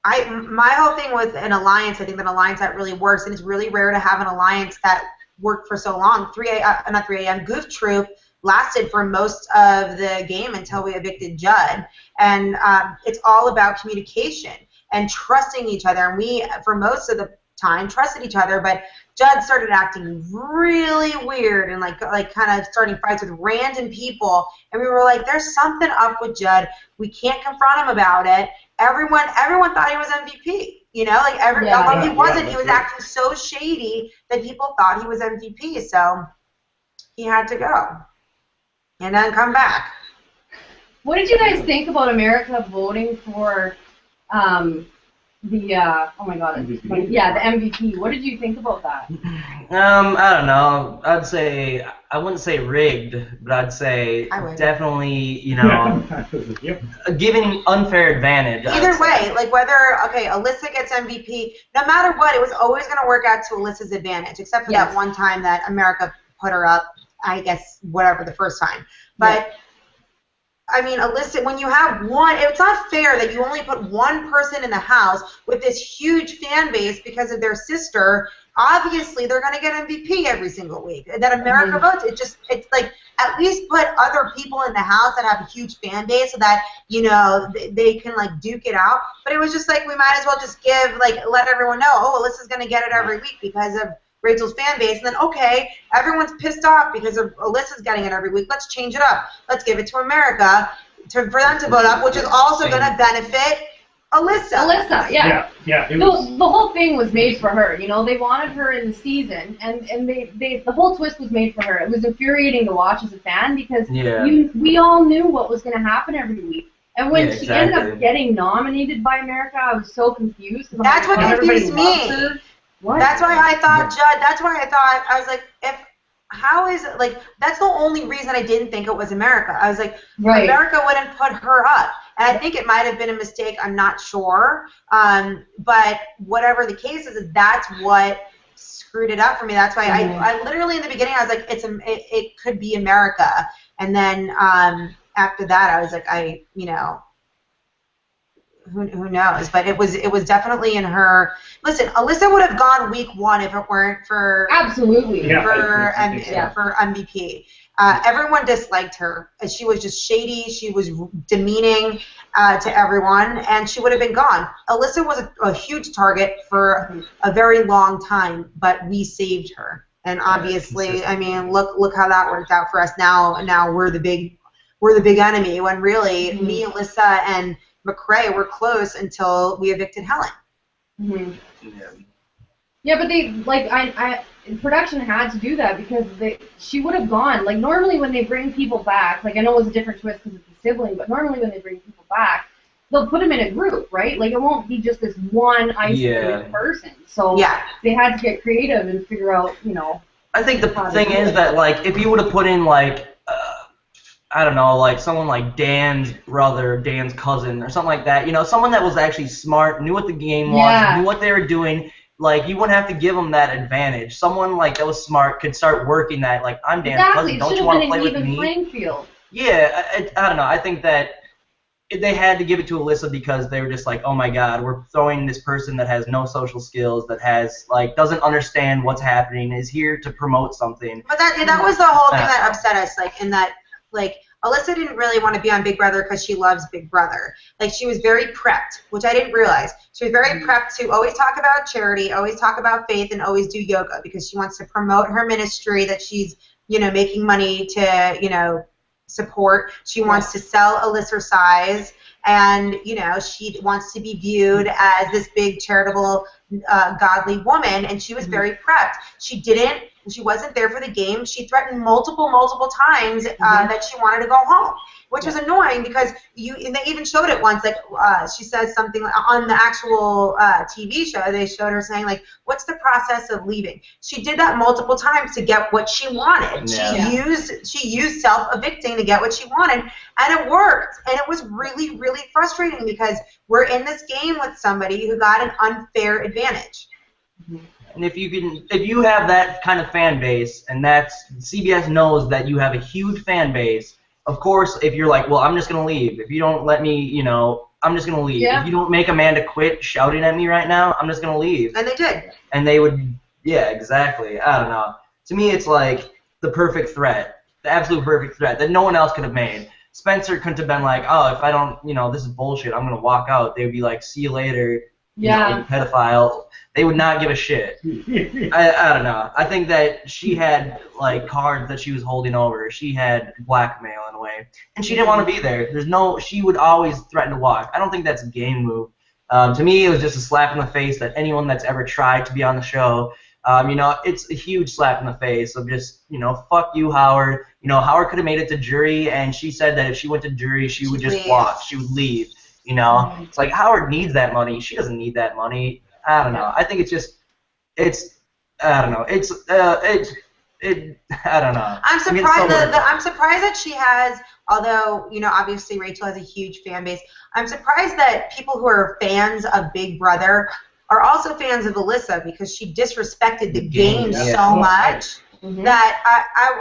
my whole thing with an alliance, I think an alliance that really works, and it's really rare to have an alliance that worked for so long. 3 a.m. Goof Troop lasted for most of the game until we evicted Judd, and it's all about communication and trusting each other. And we, for most of the time, trusted each other, but Judd started acting really weird and like kind of starting fights with random people, and we were like, there's something up with Judd. We can't confront him about it. Everyone thought he was MVP. Although he wasn't, he was acting so shady that people thought he was MVP. So he had to go and then come back. What did you guys think about America voting for the MVP? What did you think about that? I don't know. I wouldn't say rigged, but I'd say definitely, giving unfair advantage. Either way, like whether Alyssa gets MVP, no matter what, it was always going to work out to Alyssa's advantage, except for that one time that America put her up, I guess, whatever, the first time. But I mean, Alyssa, when you have one, it's not fair that you only put one person in the house with this huge fan base because of their sister. Obviously, they're going to get MVP every single week. That America votes, it's like, at least put other people in the house that have a huge fan base so that, they can, like, duke it out. But it was just like, we might as well just let everyone know, Alyssa's going to get it every week because of Rachel's fan base, and then everyone's pissed off because of Alyssa's getting it every week. Let's change it up. Let's give it to America for them to vote up, which is also going to benefit Alyssa, yeah. Yeah. The whole thing was made for her. They wanted her in the season, and the whole twist was made for her. It was infuriating to watch as a fan because we all knew what was going to happen every week. And when she ended up getting nominated by America, I was so confused. That's what confused me. What? That's why I thought Judd. That's why I was like, that's the only reason I didn't think it was America. I was like, America wouldn't put her up. And I think it might have been a mistake. I'm not sure. But whatever the case is, that's what screwed it up for me. That's why I literally in the beginning I was like, it could be America. And then after that I was like, who knows? But it was definitely in her. Listen, Alyssa would have gone week 1 if it weren't for for MVP. Everyone disliked her. She was just shady. She was demeaning to everyone, and she would have been gone. Alyssa was a huge target for a very long time, but we saved her. And obviously, I mean, look how that worked out for us. Now we're the were the big enemy when really me, Alyssa, and Mccrae were close until we evicted Helen. Yeah, but they production had to do that because she would have gone. Like normally when they bring people back, like I know it was a different twist because it's a sibling, but normally when they bring people back, they'll put them in a group, right? Like it won't be just this one isolated person. So they had to get creative and figure out, I think the thing is that like if you would have put in like I don't know, like someone like Dan's brother, Dan's cousin, or something like that, someone that was actually smart, knew what the game was, knew what they were doing. Like, you wouldn't have to give them that advantage. Someone, like, that was smart could start working that, like, I'm Dan's cousin, don't you want to play with me? Exactly, it should have been an even playing field. Yeah, I don't know. I think that they had to give it to Alyssa because they were just like, oh my god, we're throwing this person that has no social skills, that has, like, doesn't understand what's happening, is here to promote something. But that was the whole thing that upset us, like, in that, like, Alyssa didn't really want to be on Big Brother because she loves Big Brother. Like, she was very prepped, which I didn't realize. She was very prepped to always talk about charity, always talk about faith, and always do yoga because she wants to promote her ministry that she's, making money to, support. She wants to sell Alyssa size, and, she wants to be viewed as this big charitable, godly woman, and she was very prepped. She wasn't there for the game. She threatened multiple times that she wanted to go home, which was annoying because and they even showed it once. Like she says something on the actual TV show. They showed her saying like, "What's the process of leaving?" She did that multiple times to get what she wanted. Yeah. She used self-evicting to get what she wanted, and it worked. And it was really frustrating because we're in this game with somebody who got an unfair advantage. And if you have that kind of fan base, and CBS knows that you have a huge fan base, of course, if you're like, well, I'm just going to leave. If you don't let me, I'm just going to leave. Yeah. If you don't make Amanda quit shouting at me right now, I'm just going to leave. And they did. And they would, yeah, exactly. I don't know. To me, it's like the perfect threat, the absolute perfect threat that no one else could have made. Spencer couldn't have been like, oh, if I don't, this is bullshit, I'm going to walk out. They would be like, see you later. Pedophile. They would not give a shit. I don't know. I think that she had like cards that she was holding over. She had blackmail in a way, and she didn't want to be there. She would always threaten to walk. I don't think that's a game move. To me, it was just a slap in the face that anyone that's ever tried to be on the show, it's a huge slap in the face of just, fuck you, Howard. Howard could have made it to jury, and she said that if she went to jury, she would just walk. She would leave. It's like Howard needs that money. She doesn't need that money. I don't know. I think I don't know. I don't know. I'm surprised. I'm surprised that she has. Although obviously Rachel has a huge fan base. I'm surprised that people who are fans of Big Brother are also fans of Alyssa because she disrespected the game so much that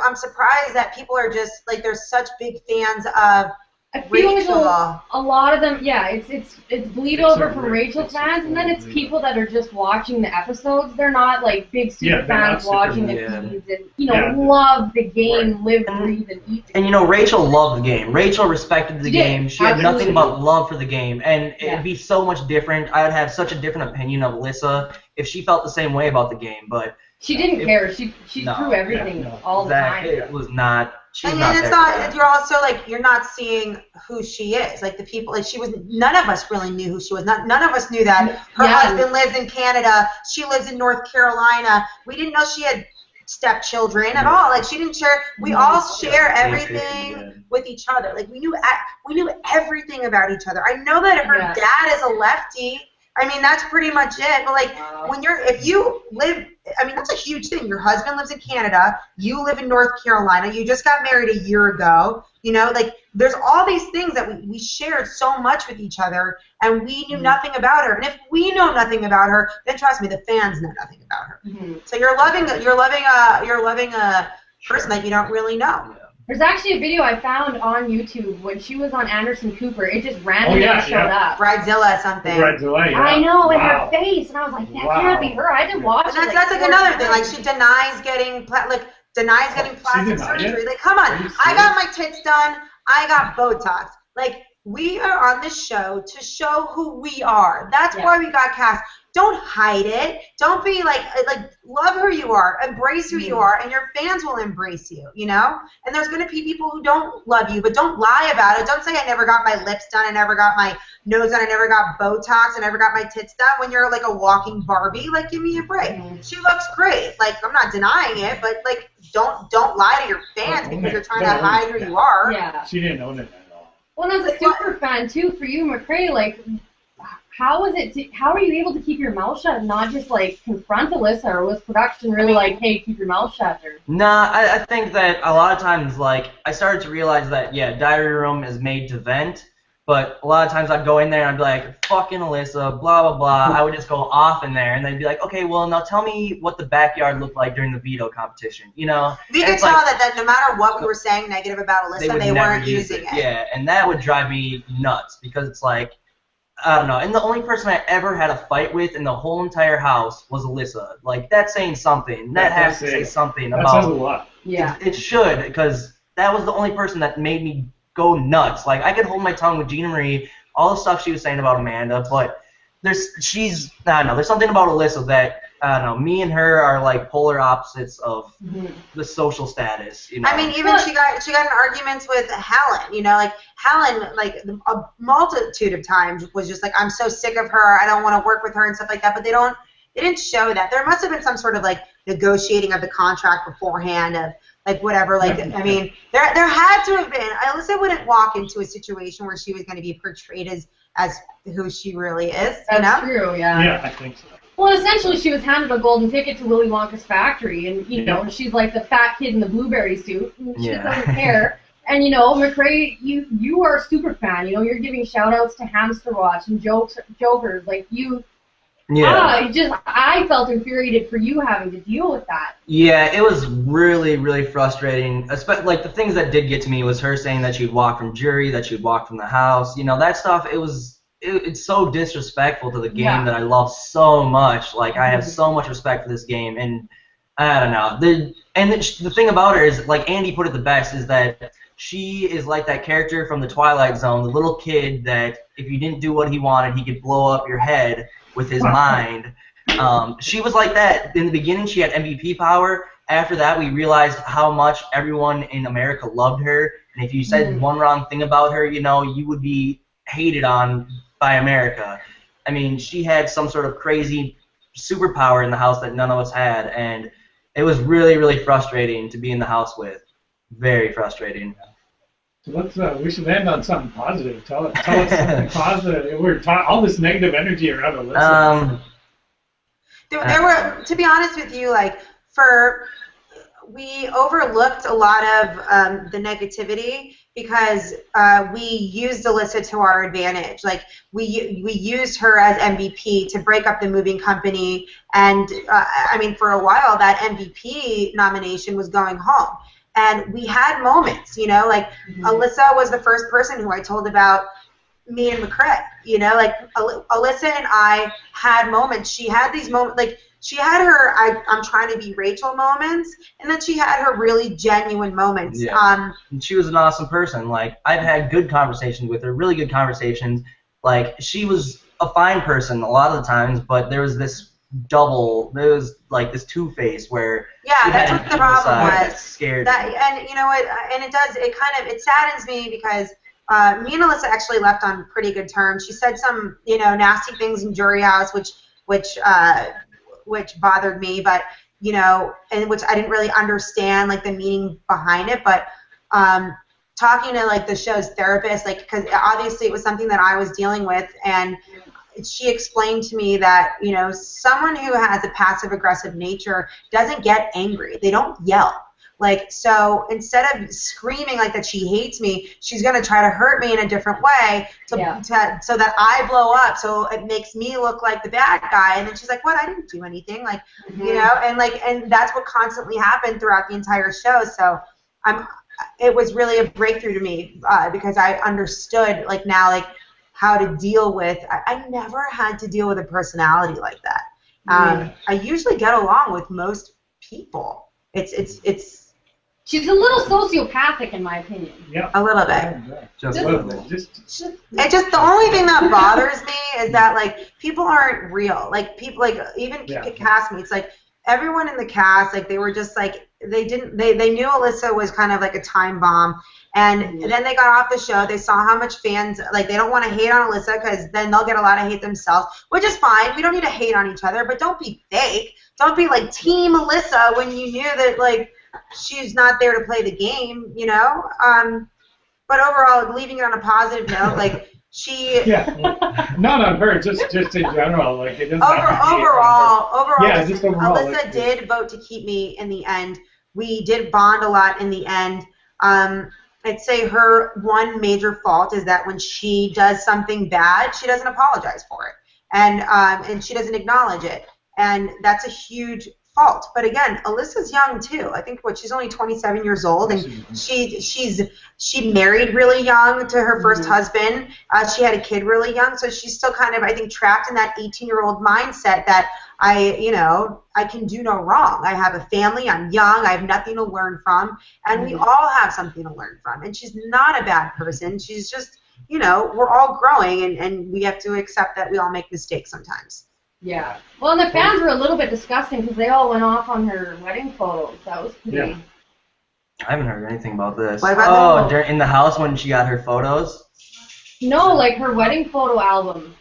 I'm surprised that people are just like they're such big fans of. I feel like a lot of them, it's bleed over from Rachel fans, and then it's people that are just watching the episodes. They're not like big super fans watching the feeds and love the game, live, breathe, and eat. And Rachel loved the game. Rachel respected the game. She had nothing but love for the game, and it'd be so much different. I would have such a different opinion of Alyssa if she felt the same way about the game, but she didn't care. She threw everything all the time. It was not. And it's not. You're also like you're not seeing who she is. Like the people. Like she was. None of us really knew who she was. None of us knew that her husband lives in Canada. She lives in North Carolina. We didn't know she had stepchildren at all. Like she didn't share. We all share everything with each other. Like we knew everything about each other. I know that her dad is a lefty. I mean, that's pretty much it. But like, if you live, I mean, that's a huge thing. Your husband lives in Canada. You live in North Carolina. You just got married a year ago. Like, there's all these things that we shared so much with each other, and we knew nothing about her. And if we know nothing about her, then trust me, the fans know nothing about her. So you're loving a person that you don't really know. There's actually a video I found on YouTube when she was on Anderson Cooper. It just randomly showed up. Bridezilla something. Bridezilla, yeah. I know, in her face, and I was like, that can't be her. I didn't watch it. That's like another thing. Like she denies getting plastic surgery. Like, come on, I got my tits done. I got Botox. Like, we are on this show to show who we are. That's why we got cast. don't hide it. Don't be like love who you are, embrace who you are, and your fans will embrace you, you know? And there's going to be people who don't love you, but don't lie about it. Don't say I never got my lips done, I never got my nose done, I never got Botox, I never got my tits done, when you're like a walking Barbie. Like, give me a break. She looks great. Like, I'm not denying it, but like, don't lie to your fans because you're trying to hide who you are. Yeah. She didn't own it at all. Well, as a super fan too, for you, Mccrae, like, how are you able to keep your mouth shut and not just like confront Alyssa, or was production really like, hey, keep your mouth shut? Or? Nah, I think that a lot of times, like, I started to realize that, yeah, Diary Room is made to vent, but a lot of times I'd go in there and I'd be like, fucking Alyssa, blah, blah, blah. I would just go off in there, and they'd be like, okay, well, now tell me what the backyard looked like during the veto competition, you know? We could tell that no matter what we were saying negative about Alyssa, they weren't using it. Yeah, and that would drive me nuts, because it's like, I don't know. And the only person I ever had a fight with in the whole entire house was Alyssa. Like, that's saying something. That has to say something about. That says a lot. Yeah. It should, because that was the only person that made me go nuts. Like, I could hold my tongue with Gina Marie, all the stuff she was saying about Amanda, but I don't know, there's something about Alyssa that, I don't know, me and her are like polar opposites of the social status, you know. I mean, even she got in arguments with Helen, you know, like Helen, like a multitude of times was just like, I'm so sick of her, I don't want to work with her and stuff like that, but they didn't show that. There must have been some sort of like negotiating of the contract beforehand of like whatever, like, I mean, there had to have been. Alyssa wouldn't walk into a situation where she was going to be portrayed as who she really is, you know? That's true, yeah. Yeah, I think so. Well, essentially, she was handed a golden ticket to Willy Wonka's factory, and, you know, she's like the fat kid in the blueberry suit, and she doesn't care. And, you know, Mccrae, you are a super fan, you know, you're giving shout-outs to Hamster Watch and Jokers, like, I felt infuriated for you having to deal with that. Yeah, it was really, really frustrating. Like, the things that did get to me was her saying that she'd walk from jury, that she'd walk from the house. You know, that stuff, it's so disrespectful to the game that I love so much. Like, I have so much respect for this game, and I don't know. The thing about her is, like Andy put it the best, is that she is like that character from the Twilight Zone, the little kid that if you didn't do what he wanted, he could blow up your head with his mind. She was like that. In the beginning, she had MVP power. After that, we realized how much everyone in America loved her, and if you said one wrong thing about her, you know, you would be hated on by America. I mean, she had some sort of crazy superpower in the house that none of us had, and it was really, really frustrating to be in the house with. Very frustrating. So we should end on something positive. Tell us something positive. We're all this negative energy around Alyssa. There were, to be honest with you, like we overlooked a lot of the negativity because we used Alyssa to our advantage. Like we used her as MVP to break up the moving company, and I mean, for a while that MVP nomination was going home. And we had moments, you know, like Alyssa was the first person who I told about me and Mccrae, you know, like Alyssa and I had moments. She had these moments, like she had her I'm trying to be Rachel moments, and then she had her really genuine moments. Yeah. And she was an awesome person. Like, I've had good conversations with her, really good conversations. Like, she was a fine person a lot of the times, but there was this like this two-face where that's what the problem was. Scared. And you know what? And it saddens me because me and Alyssa actually left on pretty good terms. She said some, you know, nasty things in Jury House, which bothered me, but you know, and which I didn't really understand like the meaning behind it. But talking to like the show's therapist, like because obviously it was something that I was dealing with, and she explained to me that, you know, someone who has a passive-aggressive nature doesn't get angry. They don't yell. Like, so instead of screaming like that she hates me, she's going to try to hurt me in a different way so that I blow up, so it makes me look like the bad guy. And then she's like, what? I didn't do anything. Like, you know, and that's what constantly happened throughout the entire show. So it was really a breakthrough to me because I understood, like, now, like, how to deal with. I never had to deal with a personality like that. I usually get along with most people. It's. She's a little sociopathic, in my opinion. Yeah. A little bit. Just a little bit. The only thing that bothers me is that like people aren't real. Like people, like even castmates, like everyone in the cast, like they were just like they knew Alyssa was kind of like a time bomb, and then they got off the show. They saw how much fans like they don't want to hate on Alyssa because then they'll get a lot of hate themselves, which is fine. We don't need to hate on each other, but don't be fake. Don't be like Team Alyssa when you knew that like she's not there to play the game, you know. But overall, leaving it on a positive note, like she. Yeah. Not on her, just in general. Like it doesn't. Overall, yeah, just overall. Alyssa did vote to keep me in the end. We did bond a lot in the end. I'd say her one major fault is that when she does something bad, she doesn't apologize for it, and she doesn't acknowledge it, and that's a huge fault. But again, Alyssa's young too. I think she's only 27 years old, and she married really young to her first husband. She had a kid really young, so she's still kind of, I think, trapped in that 18-year-old mindset that I can do no wrong. I have a family. I'm young. I have nothing to learn from, and we all have something to learn from. And she's not a bad person. She's just, we're all growing, and we have to accept that we all make mistakes sometimes. Yeah. Well, and the fans were a little bit disgusting because they all went off on her wedding photos. That was pretty. Yeah. I haven't heard anything about this. What about in the house when she got her photos? No, like her wedding photo album.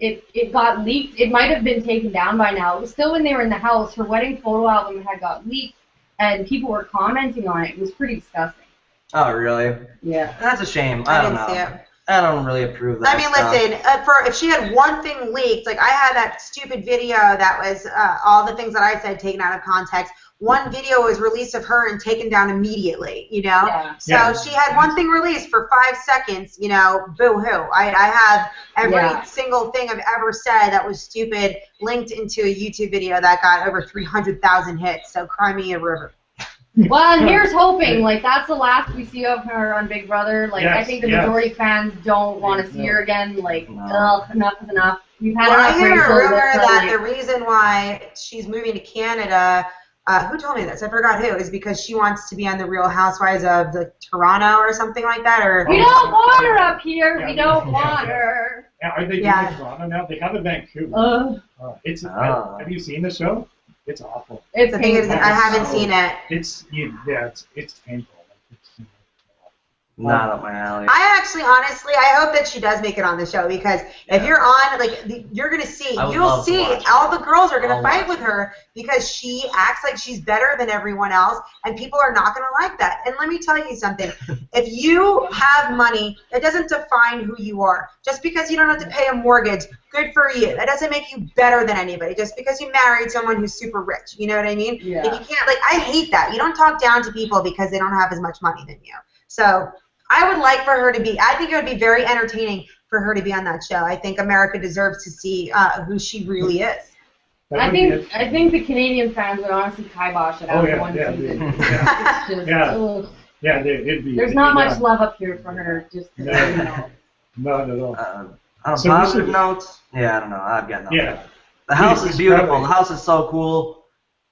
It got leaked. It might have been taken down by now. It was still when they were in the house. Her wedding photo album had got leaked, and people were commenting on it. It was pretty disgusting. Oh, really? Yeah. That's a shame. I don't know. See it. I don't really approve that. I mean, listen, if she had one thing leaked, like I had that stupid video that was all the things that I said taken out of context. One video was released of her and taken down immediately, Yeah. So she had one thing released for 5 seconds, boo-hoo. I have every single thing I've ever said that was stupid linked into a YouTube video that got over 300,000 hits, so cry me a river. Well, and here's hoping, like, that's the last we see of her on Big Brother. Like, I think the majority fans don't want to see her again. Like, ugh, enough is enough. We've had enough. I hear a rumor that the reason why she's moving to Canada, who told me this? I forgot who. Is because she wants to be on the Real Housewives of Toronto or something like that. Or we don't want her up here. We don't want her. Yeah, are they doing Toronto now? They have a Vancouver. Have you seen the show? It's awful. It's painful. I haven't seen it. It's painful. Not up my alley. I actually, honestly, I hope that she does make it on the show because if you're on, like, you're gonna see, you'll see all the girls are gonna fight with her because she acts like she's better than everyone else, and people are not gonna like that. And let me tell you something: if you have money, it doesn't define who you are. Just because you don't have to pay a mortgage, good for you. That doesn't make you better than anybody. Just because you married someone who's super rich, you know what I mean? Yeah. Like, you can't. Like, I hate that. You don't talk down to people because they don't have as much money than you. So I would like for her to be, I think it would be very entertaining for her to be on that show. I think America deserves to see who she really is. I think the Canadian fans would honestly kibosh it after one season. It'd be. There's not much love up here for her, just not at all. On positive notes, I don't know. I've got nothing. Yeah. The house is beautiful. The house is so cool.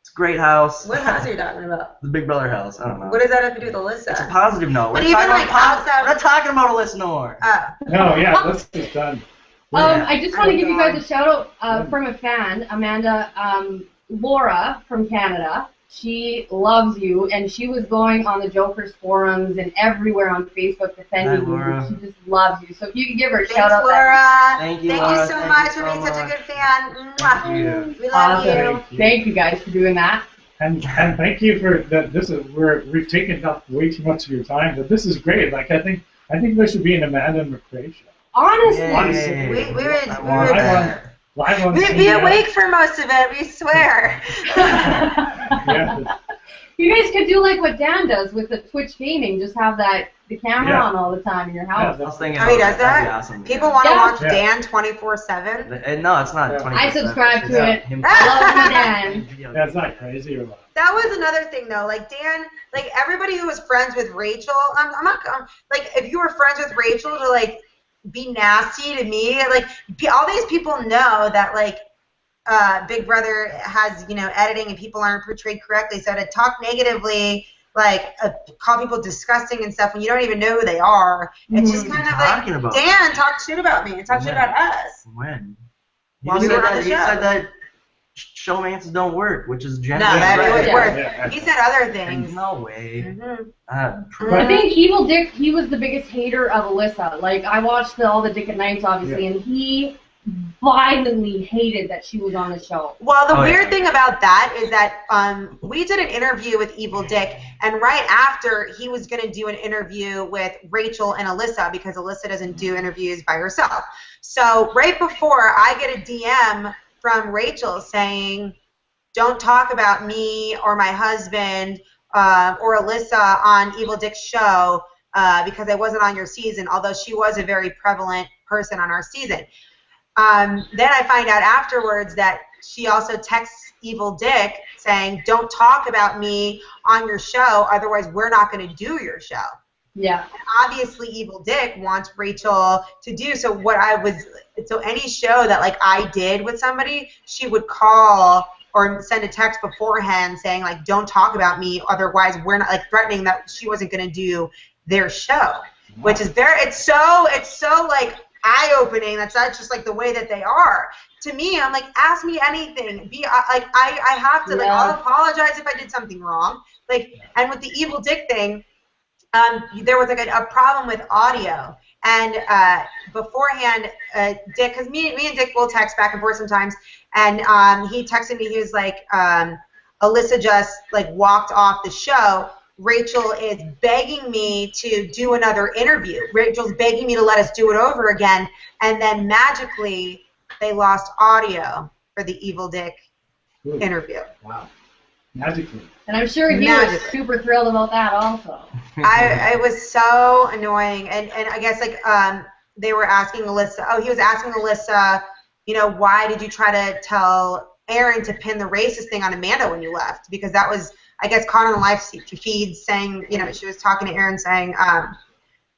It's a great house. What house are you talking about? The Big Brother house. I don't know. What does that have to do with Alyssa? It's a positive note. But even like outside. We're not talking about Alyssa no more. No, that's just done. I just want to give you guys a shout out from a fan, Amanda, Laura from Canada. She loves you, and she was going on the Jokers forums and everywhere on Facebook defending you. And she just loves you. So if you could give her a shout out. Laura. Thank you, Thank Laura. you so much for being such a good fan. Thank you. We love you. Thank you guys for doing that. And thank you for that. We've taken up way too much of your time, but this is great. Like I think there should be an Amanda and Mccrae show. Honestly. We would be awake for most of it, we swear. You guys could do like what Dan does with the Twitch gaming, just have the camera on all the time in your house. I was thinking he does that? Awesome. People want to watch Dan 24/7? No, it's not 24/7. I subscribe to it. I love you, Dan. That's not crazy or what? That was another thing, though. Like, Dan, like, everybody who was friends with Rachel, I'm not, like, if you were friends with Rachel to, like, be nasty to me, like, all these people know that, like, Big Brother has, editing and people aren't portrayed correctly, so to talk negatively like call people disgusting and stuff when you don't even know who they are. It's just kind of like, Dan talked shit about me and talked shit about us. When? While we were on the show. He said that showmances don't work, which is generally No, that it was Yeah. worth. He said other things. No way. I think Evil Dick, he was the biggest hater of Alyssa. Like, I watched all the Dick at Nights, obviously, and he violently hated that she was on the show. Well, the weird thing about that is that we did an interview with Evil Dick, and right after, he was going to do an interview with Rachel and Alyssa, because Alyssa doesn't do interviews by herself. So right before, I get a DM from Rachel saying, don't talk about me or my husband or Alyssa on Evil Dick's show because I wasn't on your season, although she was a very prevalent person on our season. Then I find out afterwards that she also texts Evil Dick saying, don't talk about me on your show, otherwise we're not going to do your show. Yeah. And obviously Evil Dick wants Rachel to do, so any show that like I did with somebody, she would call or send a text beforehand saying like, don't talk about me, otherwise we're not, like threatening that she wasn't going to do their show, which is it's so like eye-opening. That's just like the way that they are. To me, I'm like, ask me anything. I have to, like, I'll apologize if I did something wrong. Like, and with the Evil Dick thing, there was like a problem with audio. And beforehand, Dick, because me and Dick will text back and forth sometimes, and he texted me, he was like, Alyssa just like walked off the show. Rachel is begging me to do another interview. Rachel's begging me to let us do it over again, and then magically they lost audio for the Evil Dick interview. Wow. Magically. And I'm sure he was super thrilled about that also. It was so annoying, and I guess like they were asking Alyssa, he was asking Alyssa, you know, why did you try to tell Aaron to pin the racist thing on Amanda when you left? Because that was, I guess, caught on the live feed saying, you know, she was talking to Aaron saying,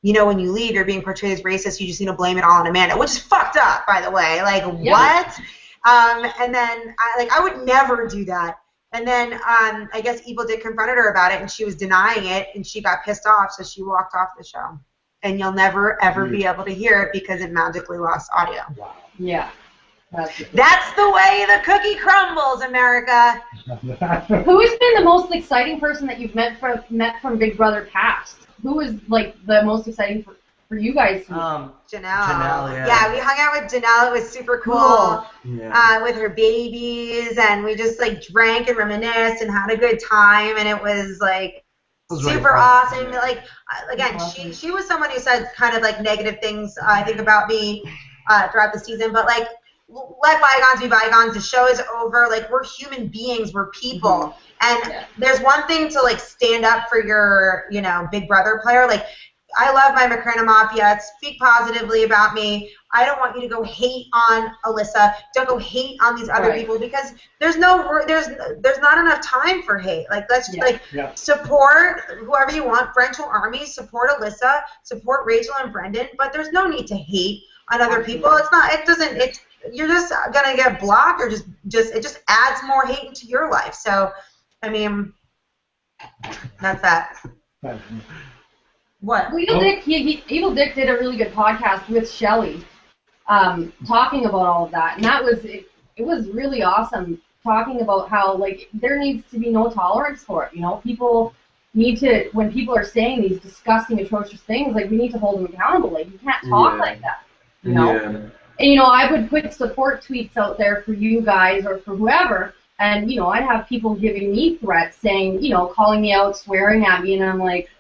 you know, when you leave, you're being portrayed as racist, you just need to blame it all on Amanda, which is fucked up, by the way. Like, what? And then, I would never do that. And then, I guess Evil Dick confronted her about it, and she was denying it, and she got pissed off, so she walked off the show. And you'll never, ever be able to hear it because it magically lost audio. Wow. Yeah. That's the way the cookie crumbles, America. Who has been the most exciting person that you've met from Big Brother past? Who was like the most exciting for you guys to meet? Janelle, yeah. We hung out with Janelle. It was super cool. With her babies, and we just like drank and reminisced and had a good time, and it was like super awesome. Like, again, she was someone who said kind of like negative things, I think, about me throughout the season, but like, let bygones be bygones. The show is over. Like, we're human beings. We're people. And there's one thing to, like, stand up for your, you know, Big Brother player. Like, I love my Mccrae Mafia. Speak positively about me. I don't want you to go hate on Alyssa. Don't go hate on these other people, because there's not enough time for hate. Like, let's support whoever you want. Frenchel Army, support Alyssa, support Rachel and Brendan. But there's no need to hate on other people. You're just gonna get blocked, or it just adds more hate into your life. So, I mean, that's that. What? Well, Evil Dick did a really good podcast with Shelly, talking about all of that, and that was it was really awesome, talking about how like there needs to be no tolerance for it. You know, people need to, when people are saying these disgusting, atrocious things, like we need to hold them accountable. Like, you can't talk like that. You know. Yeah. And, you know, I would put support tweets out there for you guys or for whoever, and, you know, I'd have people giving me threats saying, you know, calling me out, swearing at me, and I'm like,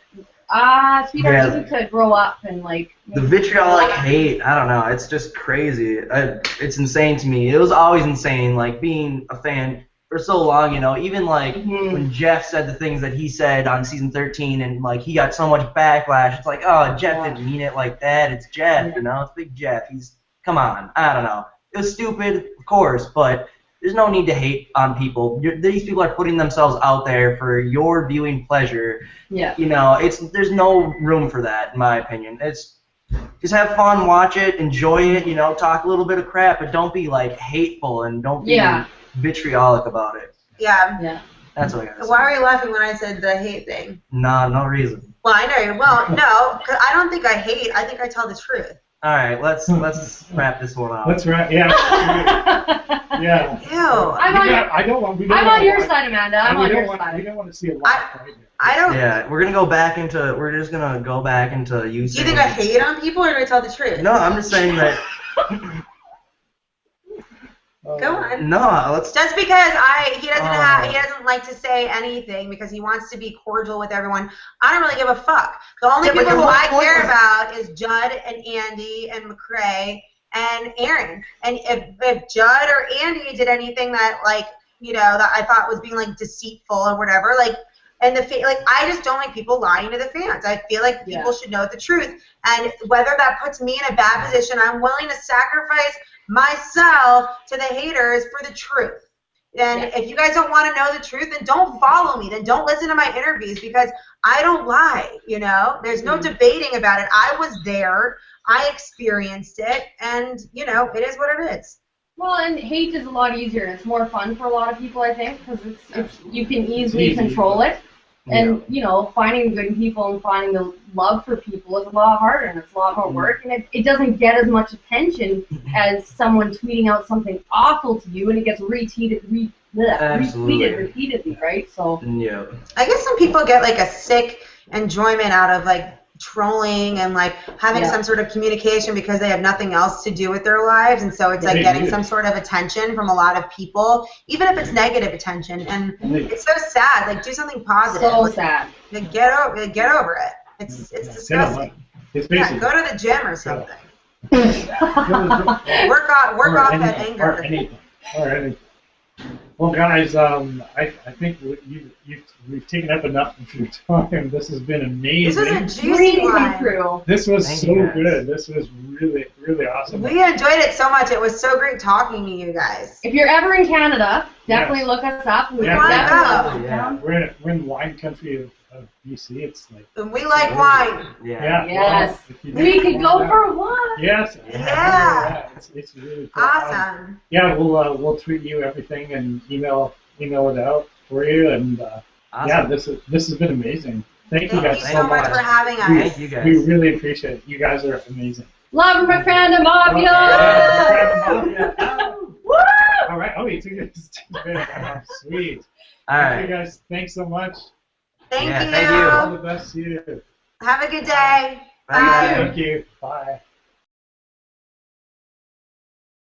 sweetheart, you need to grow up and, like... The vitriolic hate, I don't know, it's just crazy. It's insane to me. It was always insane, like, being a fan for so long, you know, even, like, when Jeff said the things that he said on season 13, and, like, he got so much backlash, it's like, oh, Jeff didn't mean it like that, it's Jeff, you know, it's Big Jeff, come on, I don't know. It was stupid, of course, but there's no need to hate on people. These people are putting themselves out there for your viewing pleasure. Yeah. You know, there's no room for that, in my opinion. It's just have fun, watch it, enjoy it, you know, talk a little bit of crap, but don't be, like, hateful, and don't be vitriolic about it. Yeah. That's what I gotta say. Why were you laughing when I said the hate thing? No reason. Well, I know. Well, no, because I don't think I hate. I think I tell the truth. All right, let's wrap this one up. Let's wrap. Yeah. Yeah. Ew. I'm on your side, Amanda. I'm on your side. We don't want to see a lot of fight here. I don't. Yeah, we're just gonna go back into you. Do you think I hate on people, or do I tell the truth? No, I'm just saying that. Go on. No, let's. Just because he doesn't like to say anything because he wants to be cordial with everyone. I don't really give a fuck. The only people who I care about is Judd and Andy and Mccrae and Aaron. And if Judd or Andy did anything that that I thought was being like deceitful or whatever, I just don't like people lying to the fans. I feel like people should know the truth. And whether that puts me in a bad position, I'm willing to sacrifice myself to the haters for the truth. And if you guys don't want to know the truth, then don't follow me. Then don't listen to my interviews because I don't lie, There's no debating about it. I was there. I experienced it. And, it is what it is. Well, and hate is a lot easier. It's more fun for a lot of people, I think, because you can easily control it. And, finding good people and finding the love for people is a lot harder and it's a lot more work. And it doesn't get as much attention as someone tweeting out something awful to you and it gets retweeted repeatedly, right? So yeah. I guess some people get a sick enjoyment out of trolling and having some sort of communication because they have nothing else to do with their lives, and so it's getting some sort of attention from a lot of people, even if it's negative attention, and it's so sad. Do something positive. So sad. Get over it. It's disgusting. It's basically go to the gym or something. work off that anger. Or anything. Well, guys, I think we've taken up enough of your time. This has been amazing. This was a juicy one. This was so good. This was really, really awesome. We enjoyed it so much. It was so great talking to you guys. If you're ever in Canada, definitely look us up. We're in wine country of BC. It's and we like wine. Yeah. Yes. We could go for one. Yes. Yeah. It's really cool. Awesome. Yeah, we'll tweet you everything and email it out for you. And awesome. This has been amazing. Thank you guys so much for having us. Thank you guys. We really appreciate it. You guys are amazing. Love Mccrae Mafia. Woo! All right. Oh, you took it. Sweet. All right. You guys, thanks so much. Thank you. Thank you. All the best to you. Have a good day. Bye. Thank you. Bye.